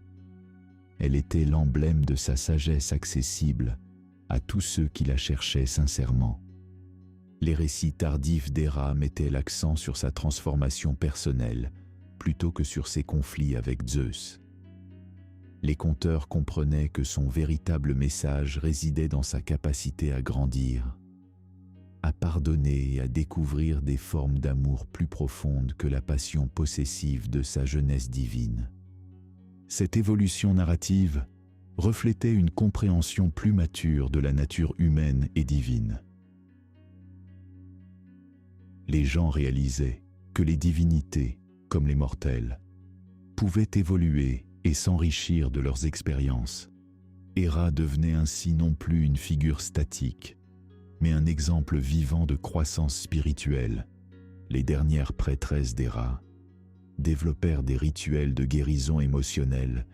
Elle était l'emblème de sa sagesse accessible à tous ceux qui la cherchaient sincèrement. Les récits tardifs d'Héra mettaient l'accent sur sa transformation personnelle plutôt que sur ses conflits avec Zeus. Les conteurs comprenaient que son véritable message résidait dans sa capacité à grandir, à pardonner et à découvrir des formes d'amour plus profondes que la passion possessive de sa jeunesse divine. Cette évolution narrative reflétait une compréhension plus mature de la nature humaine et divine. Les gens réalisaient que les divinités, comme les mortels, pouvaient évoluer et s'enrichir de leurs expériences. Héra devenait ainsi non plus une figure statique, mais un exemple vivant de croissance spirituelle. Les dernières prêtresses d'Héra développèrent des rituels de guérison émotionnelle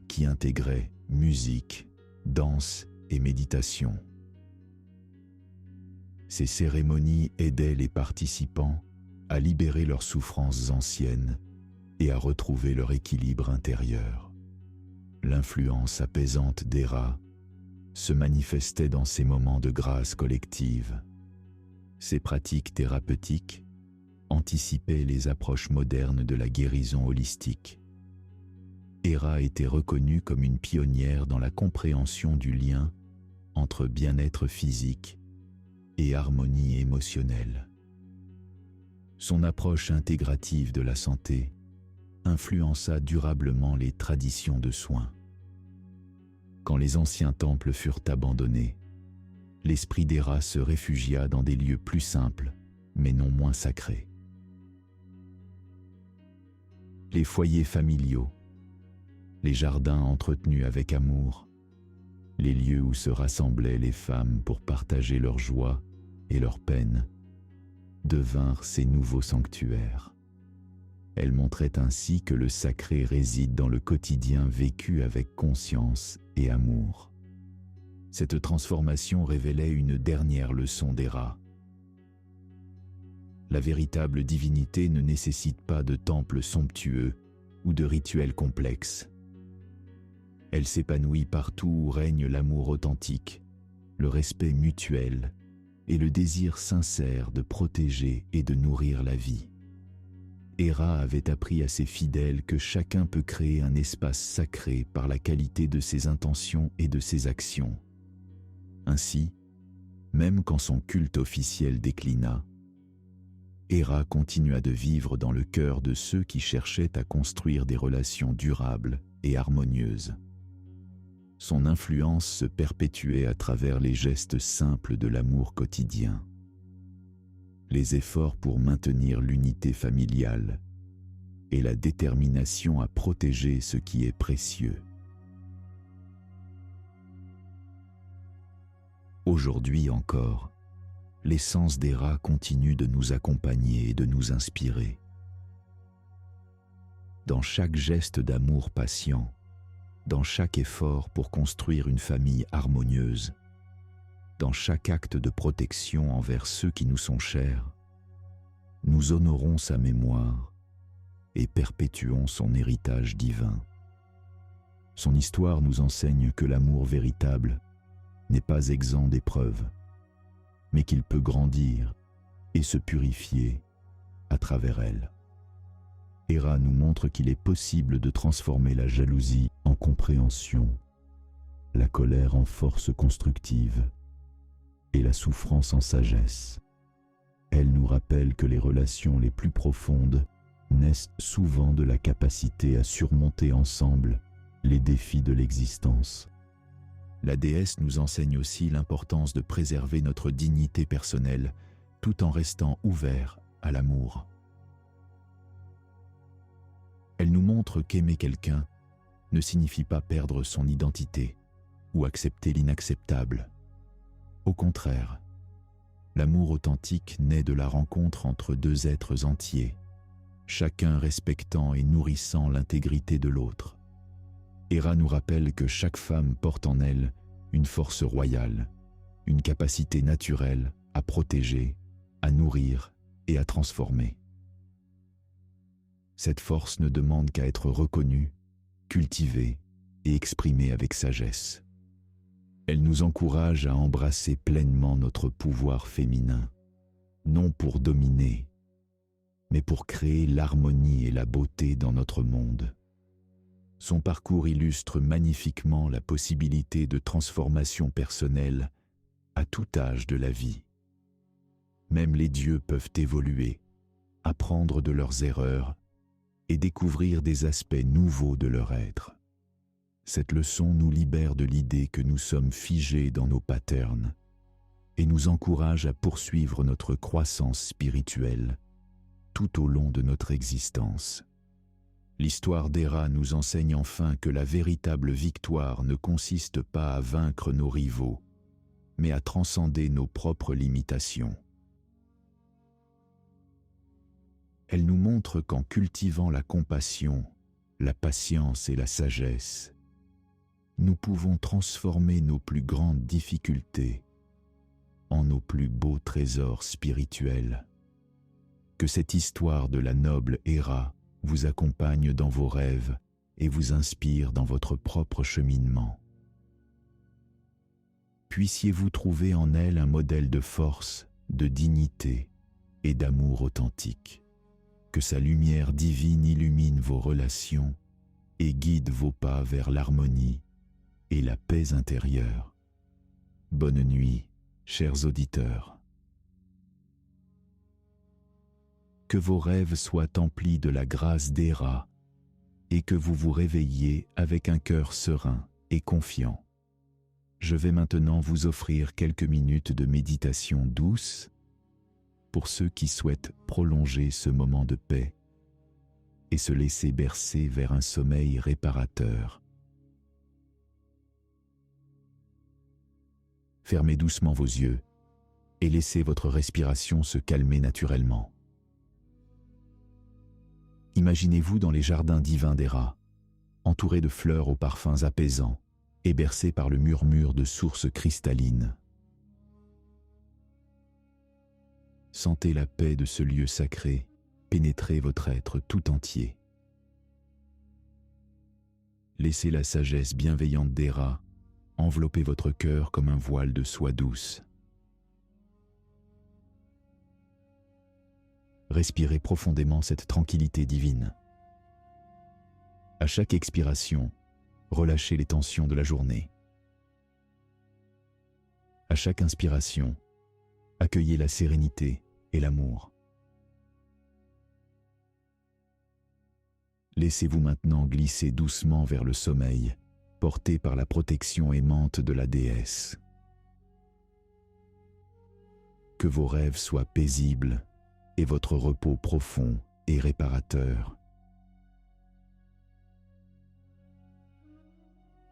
qui intégraient musique, danse et méditation. Ces cérémonies aidaient les participants à libérer leurs souffrances anciennes et à retrouver leur équilibre intérieur. L'influence apaisante d'Héra se manifestait dans ces moments de grâce collective. Ces pratiques thérapeutiques anticipaient les approches modernes de la guérison holistique. Héra était reconnue comme une pionnière dans la compréhension du lien entre bien-être physique et harmonie émotionnelle. Son approche intégrative de la santé influença durablement les traditions de soins. Quand les anciens temples furent abandonnés, l'esprit d'Héra se réfugia dans des lieux plus simples, mais non moins sacrés. Les foyers familiaux, les jardins entretenus avec amour, les lieux où se rassemblaient les femmes pour partager leur joie et leur peine, devinrent ces nouveaux sanctuaires. Elle montrait ainsi que le sacré réside dans le quotidien vécu avec conscience et amour. Cette transformation révélait une dernière leçon d'Héra. La véritable divinité ne nécessite pas de temples somptueux ou de rituels complexes. Elle s'épanouit partout où règne l'amour authentique, le respect mutuel et le désir sincère de protéger et de nourrir la vie. Héra avait appris à ses fidèles que chacun peut créer un espace sacré par la qualité de ses intentions et de ses actions. Ainsi, même quand son culte officiel déclina, Héra continua de vivre dans le cœur de ceux qui cherchaient à construire des relations durables et harmonieuses. Son influence se perpétuait à travers les gestes simples de l'amour quotidien. Les efforts pour maintenir l'unité familiale et la détermination à protéger ce qui est précieux. Aujourd'hui encore, l'essence d'Héra continue de nous accompagner et de nous inspirer. Dans chaque geste d'amour patient, dans chaque effort pour construire une famille harmonieuse, dans chaque acte de protection envers ceux qui nous sont chers, nous honorons sa mémoire et perpétuons son héritage divin. Son histoire nous enseigne que l'amour véritable n'est pas exempt d'épreuves, mais qu'il peut grandir et se purifier à travers elle. Héra nous montre qu'il est possible de transformer la jalousie en compréhension, la colère en force constructive et la souffrance en sagesse. Elle nous rappelle que les relations les plus profondes naissent souvent de la capacité à surmonter ensemble les défis de l'existence. La déesse nous enseigne aussi l'importance de préserver notre dignité personnelle tout en restant ouvert à l'amour. Elle nous montre qu'aimer quelqu'un ne signifie pas perdre son identité ou accepter l'inacceptable. Au contraire, l'amour authentique naît de la rencontre entre deux êtres entiers, chacun respectant et nourrissant l'intégrité de l'autre. Héra nous rappelle que chaque femme porte en elle une force royale, une capacité naturelle à protéger, à nourrir et à transformer. Cette force ne demande qu'à être reconnue, cultivée et exprimée avec sagesse. Elle nous encourage à embrasser pleinement notre pouvoir féminin, non pour dominer, mais pour créer l'harmonie et la beauté dans notre monde. Son parcours illustre magnifiquement la possibilité de transformation personnelle à tout âge de la vie. Même les dieux peuvent évoluer, apprendre de leurs erreurs et découvrir des aspects nouveaux de leur être. Cette leçon nous libère de l'idée que nous sommes figés dans nos patterns et nous encourage à poursuivre notre croissance spirituelle tout au long de notre existence. L'histoire d'Héra nous enseigne enfin que la véritable victoire ne consiste pas à vaincre nos rivaux, mais à transcender nos propres limitations. Elle nous montre qu'en cultivant la compassion, la patience et la sagesse, nous pouvons transformer nos plus grandes difficultés en nos plus beaux trésors spirituels. Que cette histoire de la noble Héra vous accompagne dans vos rêves et vous inspire dans votre propre cheminement. Puissiez-vous trouver en elle un modèle de force, de dignité et d'amour authentique. Que sa lumière divine illumine vos relations et guide vos pas vers l'harmonie et la paix intérieure. Bonne nuit, chers auditeurs. Que vos rêves soient emplis de la grâce d'Héra et que vous vous réveilliez avec un cœur serein et confiant. Je vais maintenant vous offrir quelques minutes de méditation douce pour ceux qui souhaitent prolonger ce moment de paix et se laisser bercer vers un sommeil réparateur. Fermez doucement vos yeux et laissez votre respiration se calmer naturellement. Imaginez-vous dans les jardins divins d'Héra, entouré de fleurs aux parfums apaisants et bercé par le murmure de sources cristallines. Sentez la paix de ce lieu sacré pénétrer votre être tout entier. Laissez la sagesse bienveillante d'Héra envelopper votre cœur comme un voile de soie douce. Respirez profondément cette tranquillité divine. À chaque expiration, relâchez les tensions de la journée. À chaque inspiration, accueillez la sérénité et l'amour. Laissez-vous maintenant glisser doucement vers le sommeil, porté par la protection aimante de la déesse. Que vos rêves soient paisibles et votre repos profond et réparateur.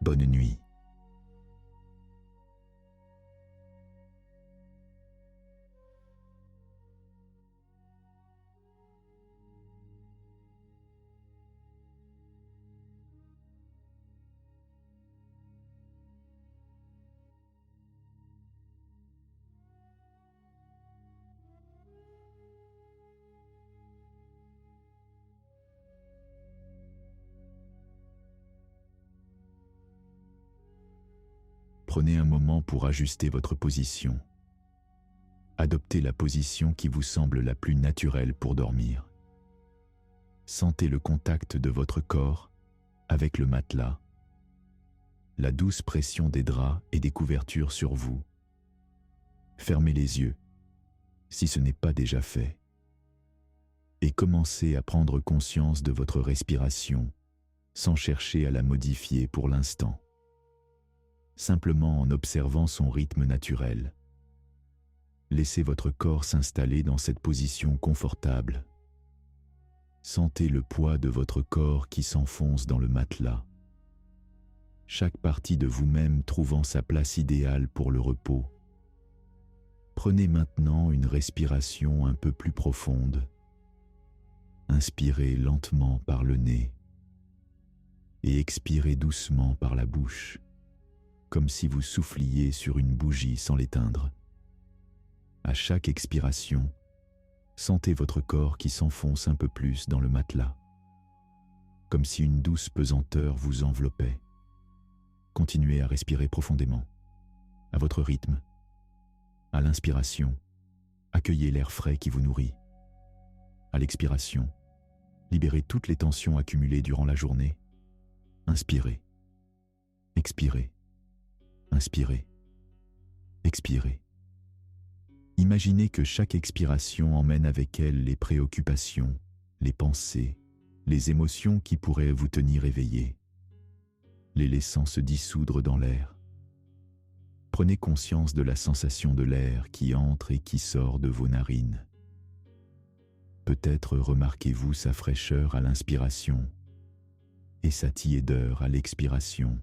Bonne nuit. Prenez un moment pour ajuster votre position. Adoptez la position qui vous semble la plus naturelle pour dormir. Sentez le contact de votre corps avec le matelas, la douce pression des draps et des couvertures sur vous. Fermez les yeux, si ce n'est pas déjà fait, et commencez à prendre conscience de votre respiration, sans chercher à la modifier pour l'instant. Simplement en observant son rythme naturel. Laissez votre corps s'installer dans cette position confortable. Sentez le poids de votre corps qui s'enfonce dans le matelas. Chaque partie de vous-même trouvant sa place idéale pour le repos. Prenez maintenant une respiration un peu plus profonde. Inspirez lentement par le nez et expirez doucement par la bouche, comme si vous souffliez sur une bougie sans l'éteindre. À chaque expiration, sentez votre corps qui s'enfonce un peu plus dans le matelas, comme si une douce pesanteur vous enveloppait. Continuez à respirer profondément, à votre rythme. À l'inspiration, accueillez l'air frais qui vous nourrit. À l'expiration, libérez toutes les tensions accumulées durant la journée. Inspirez, expirez, inspirez, expirez. Imaginez que chaque expiration emmène avec elle les préoccupations, les pensées, les émotions qui pourraient vous tenir éveillé, les laissant se dissoudre dans l'air. Prenez conscience de la sensation de l'air qui entre et qui sort de vos narines. Peut-être remarquez-vous sa fraîcheur à l'inspiration et sa tiédeur à l'expiration.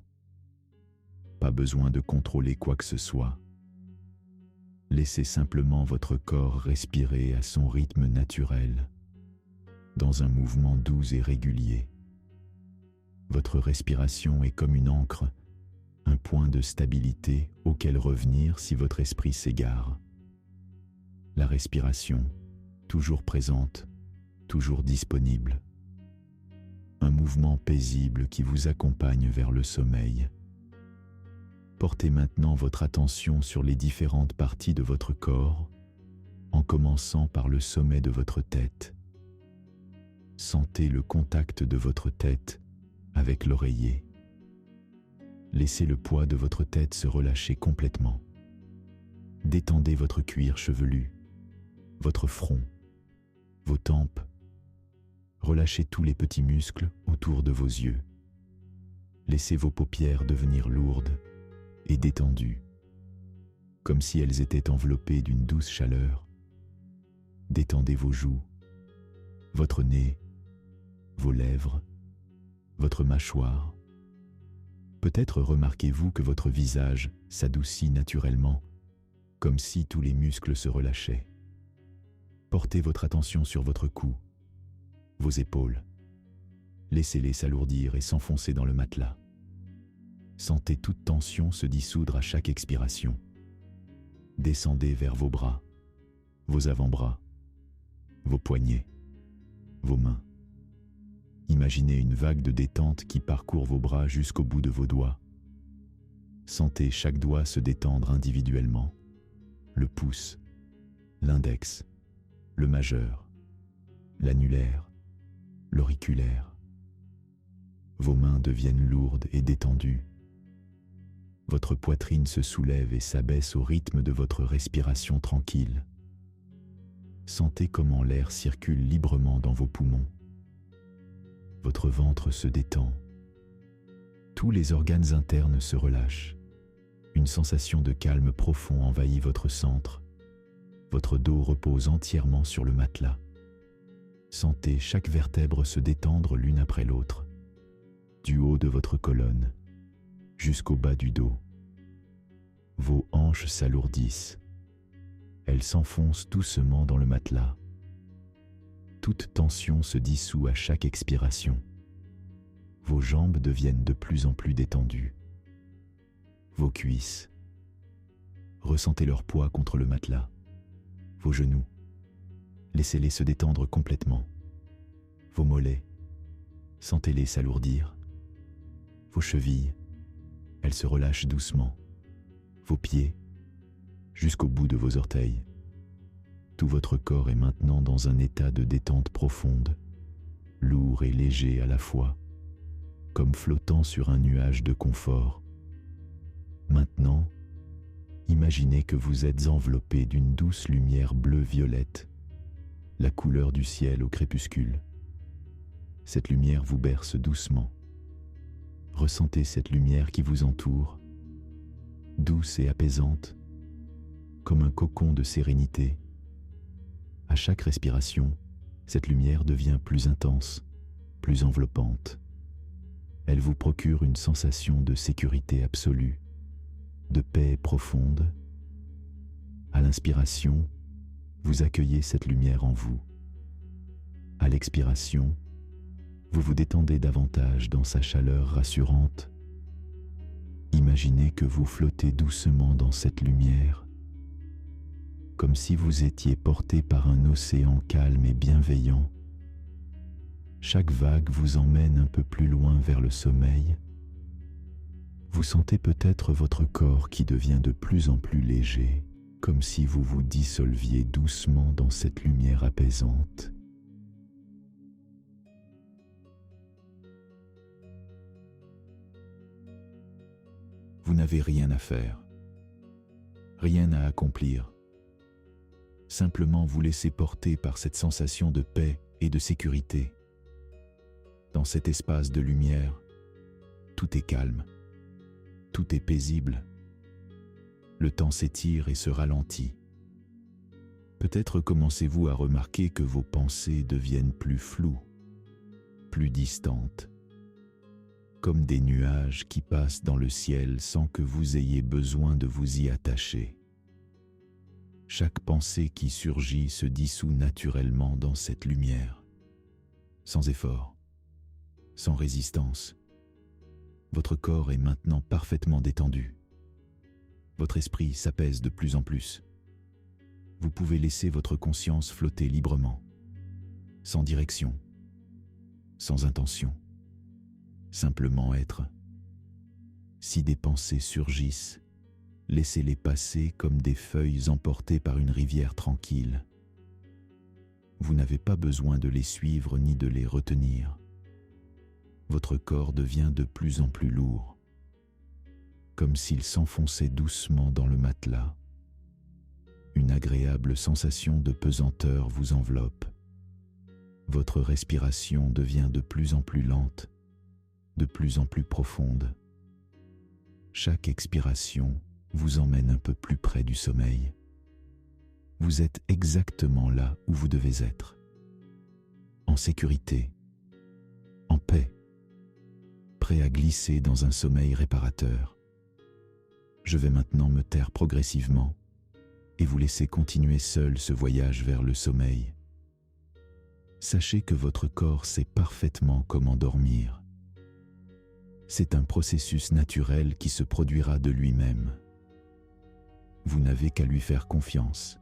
Pas besoin de contrôler quoi que ce soit. Laissez simplement votre corps respirer à son rythme naturel, dans un mouvement doux et régulier. Votre respiration est comme une ancre, un point de stabilité auquel revenir si votre esprit s'égare. La respiration, toujours présente, toujours disponible. Un mouvement paisible qui vous accompagne vers le sommeil. Portez maintenant votre attention sur les différentes parties de votre corps, en commençant par le sommet de votre tête. Sentez le contact de votre tête avec l'oreiller. Laissez le poids de votre tête se relâcher complètement. Détendez votre cuir chevelu, votre front, vos tempes. Relâchez tous les petits muscles autour de vos yeux. Laissez vos paupières devenir lourdes et détendues, comme si elles étaient enveloppées d'une douce chaleur. Détendez vos joues, votre nez, vos lèvres, votre mâchoire. Peut-être remarquez-vous que votre visage s'adoucit naturellement, comme si tous les muscles se relâchaient. Portez votre attention sur votre cou, vos épaules. Laissez-les s'alourdir et s'enfoncer dans le matelas. Sentez toute tension se dissoudre à chaque expiration. Descendez vers vos bras, vos avant-bras, vos poignets, vos mains. Imaginez une vague de détente qui parcourt vos bras jusqu'au bout de vos doigts. Sentez chaque doigt se détendre individuellement. Le pouce, l'index, le majeur, l'annulaire, l'auriculaire. Vos mains deviennent lourdes et détendues. Votre poitrine se soulève et s'abaisse au rythme de votre respiration tranquille. Sentez comment l'air circule librement dans vos poumons. Votre ventre se détend. Tous les organes internes se relâchent. Une sensation de calme profond envahit votre centre. Votre dos repose entièrement sur le matelas. Sentez chaque vertèbre se détendre l'une après l'autre, du haut de votre colonne jusqu'au bas du dos. Vos hanches s'alourdissent. Elles s'enfoncent doucement dans le matelas. Toute tension se dissout à chaque expiration. Vos jambes deviennent de plus en plus détendues. Vos cuisses. Ressentez leur poids contre le matelas. Vos genoux. Laissez-les se détendre complètement. Vos mollets. Sentez-les s'alourdir. Vos chevilles. Elles se relâchent doucement. vos pieds, jusqu'au bout de vos orteils. Tout votre corps est maintenant dans un état de détente profonde, lourd et léger à la fois, comme flottant sur un nuage de confort. Maintenant, imaginez que vous êtes enveloppé d'une douce lumière bleu-violette, la couleur du ciel au crépuscule. Cette lumière vous berce doucement. Ressentez cette lumière qui vous entoure, douce et apaisante, comme un cocon de sérénité. À chaque respiration, cette lumière devient plus intense, plus enveloppante. Elle vous procure une sensation de sécurité absolue, de paix profonde. À l'inspiration, vous accueillez cette lumière en vous. À l'expiration, vous vous détendez davantage dans sa chaleur rassurante. Imaginez que vous flottez doucement dans cette lumière, comme si vous étiez porté par un océan calme et bienveillant. Chaque vague vous emmène un peu plus loin vers le sommeil. Vous sentez peut-être votre corps qui devient de plus en plus léger, comme si vous vous dissolviez doucement dans cette lumière apaisante. Vous n'avez rien à faire, rien à accomplir. Simplement vous laissez porter par cette sensation de paix et de sécurité. Dans cet espace de lumière, tout est calme, tout est paisible. Le temps s'étire et se ralentit. Peut-être commencez-vous à remarquer que vos pensées deviennent plus floues, plus distantes, comme des nuages qui passent dans le ciel sans que vous ayez besoin de vous y attacher. Chaque pensée qui surgit se dissout naturellement dans cette lumière, sans effort, sans résistance. Votre corps est maintenant parfaitement détendu. Votre esprit s'apaise de plus en plus. Vous pouvez laisser votre conscience flotter librement, sans direction, sans intention, simplement être. Si des pensées surgissent, laissez-les passer comme des feuilles emportées par une rivière tranquille. Vous n'avez pas besoin de les suivre ni de les retenir. Votre corps devient de plus en plus lourd, comme s'il s'enfonçait doucement dans le matelas. Une agréable sensation de pesanteur vous enveloppe. Votre respiration devient de plus en plus lente, de plus en plus profonde. Chaque expiration vous emmène un peu plus près du sommeil. Vous êtes exactement là où vous devez être, en sécurité, en paix, prêt à glisser dans un sommeil réparateur. Je vais maintenant me taire progressivement et vous laisser continuer seul ce voyage vers le sommeil. Sachez que votre corps sait parfaitement comment dormir. C'est un processus naturel qui se produira de lui-même. Vous n'avez qu'à lui faire confiance.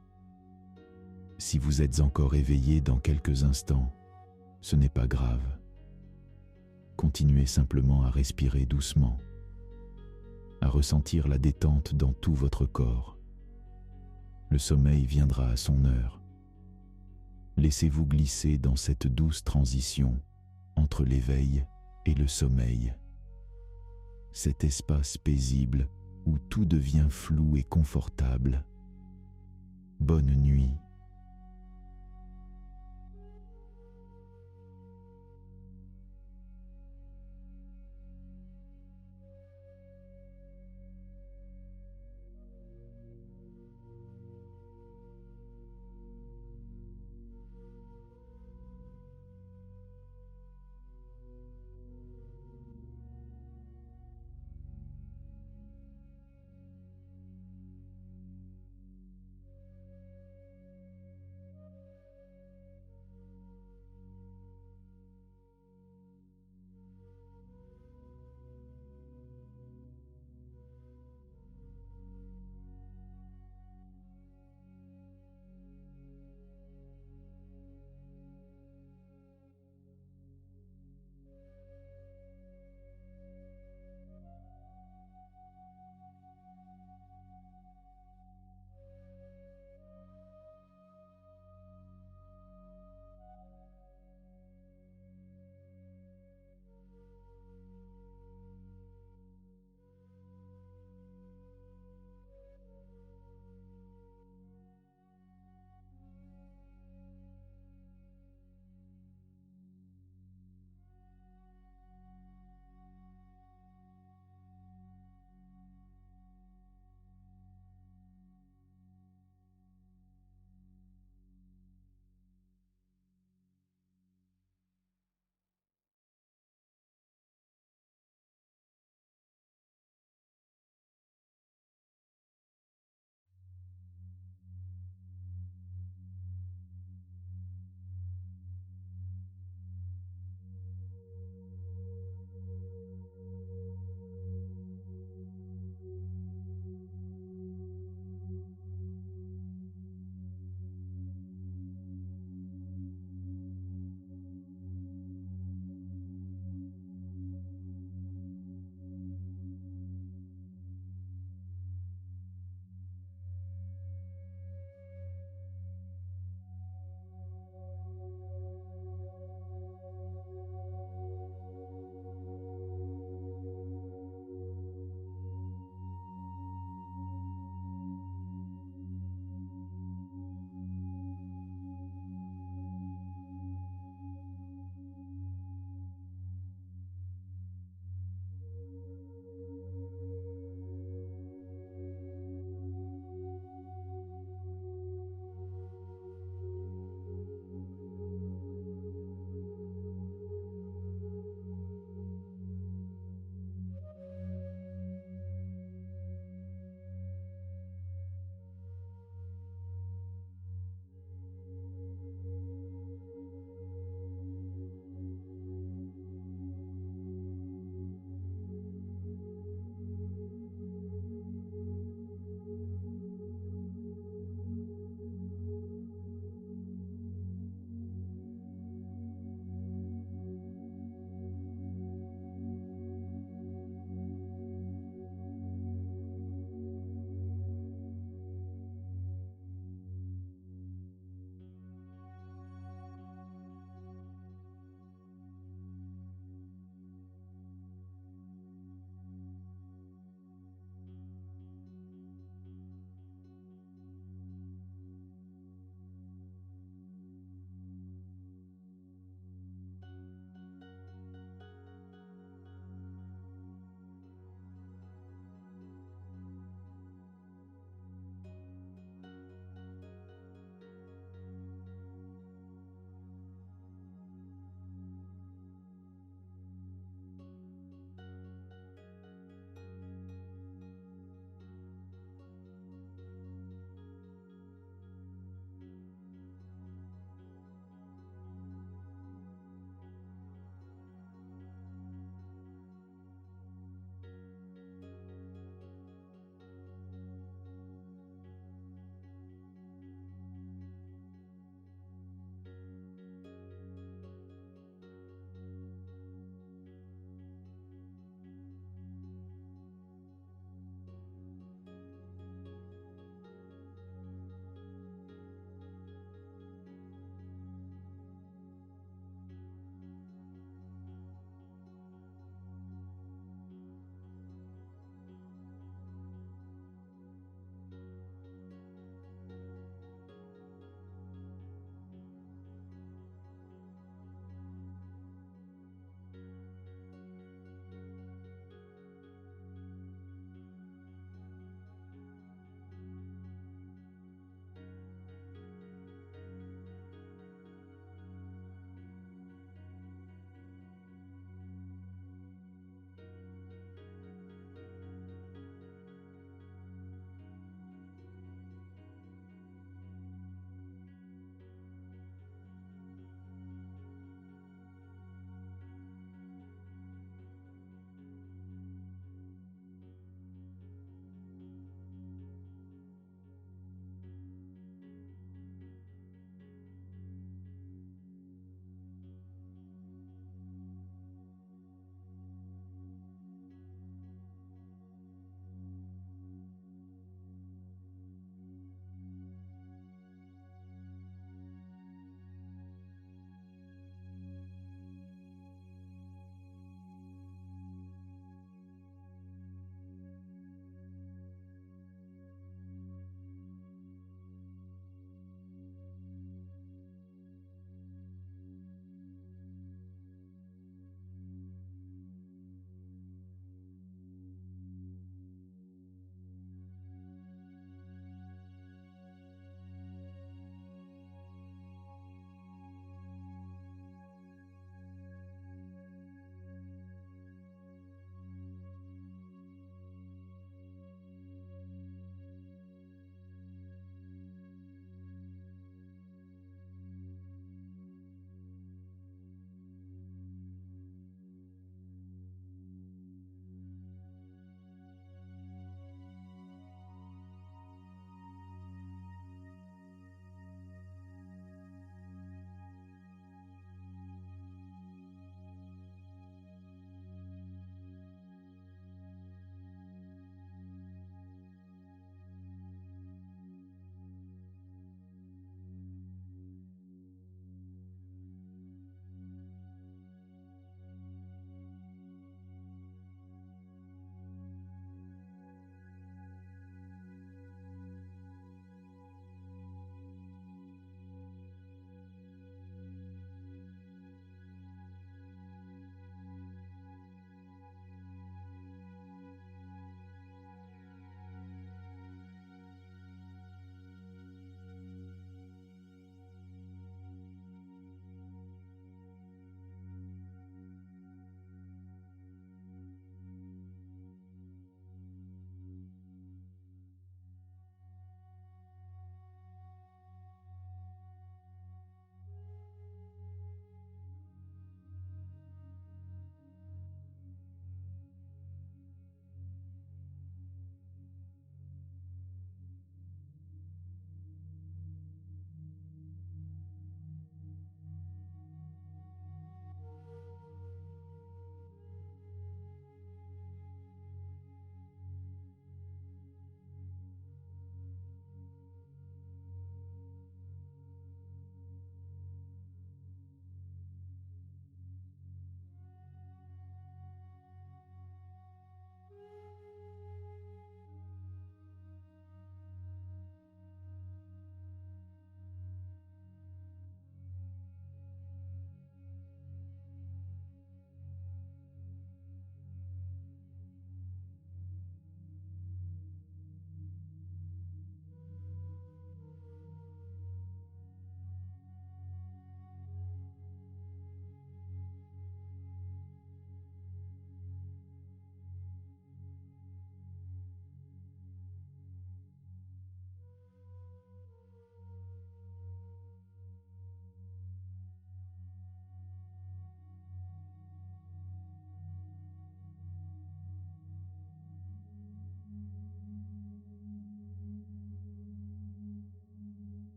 Si vous êtes encore éveillé dans quelques instants, ce n'est pas grave. Continuez simplement à respirer doucement, à ressentir la détente dans tout votre corps. Le sommeil viendra à son heure. Laissez-vous glisser dans cette douce transition entre l'éveil et le sommeil. Cet espace paisible où tout devient flou et confortable. Bonne nuit.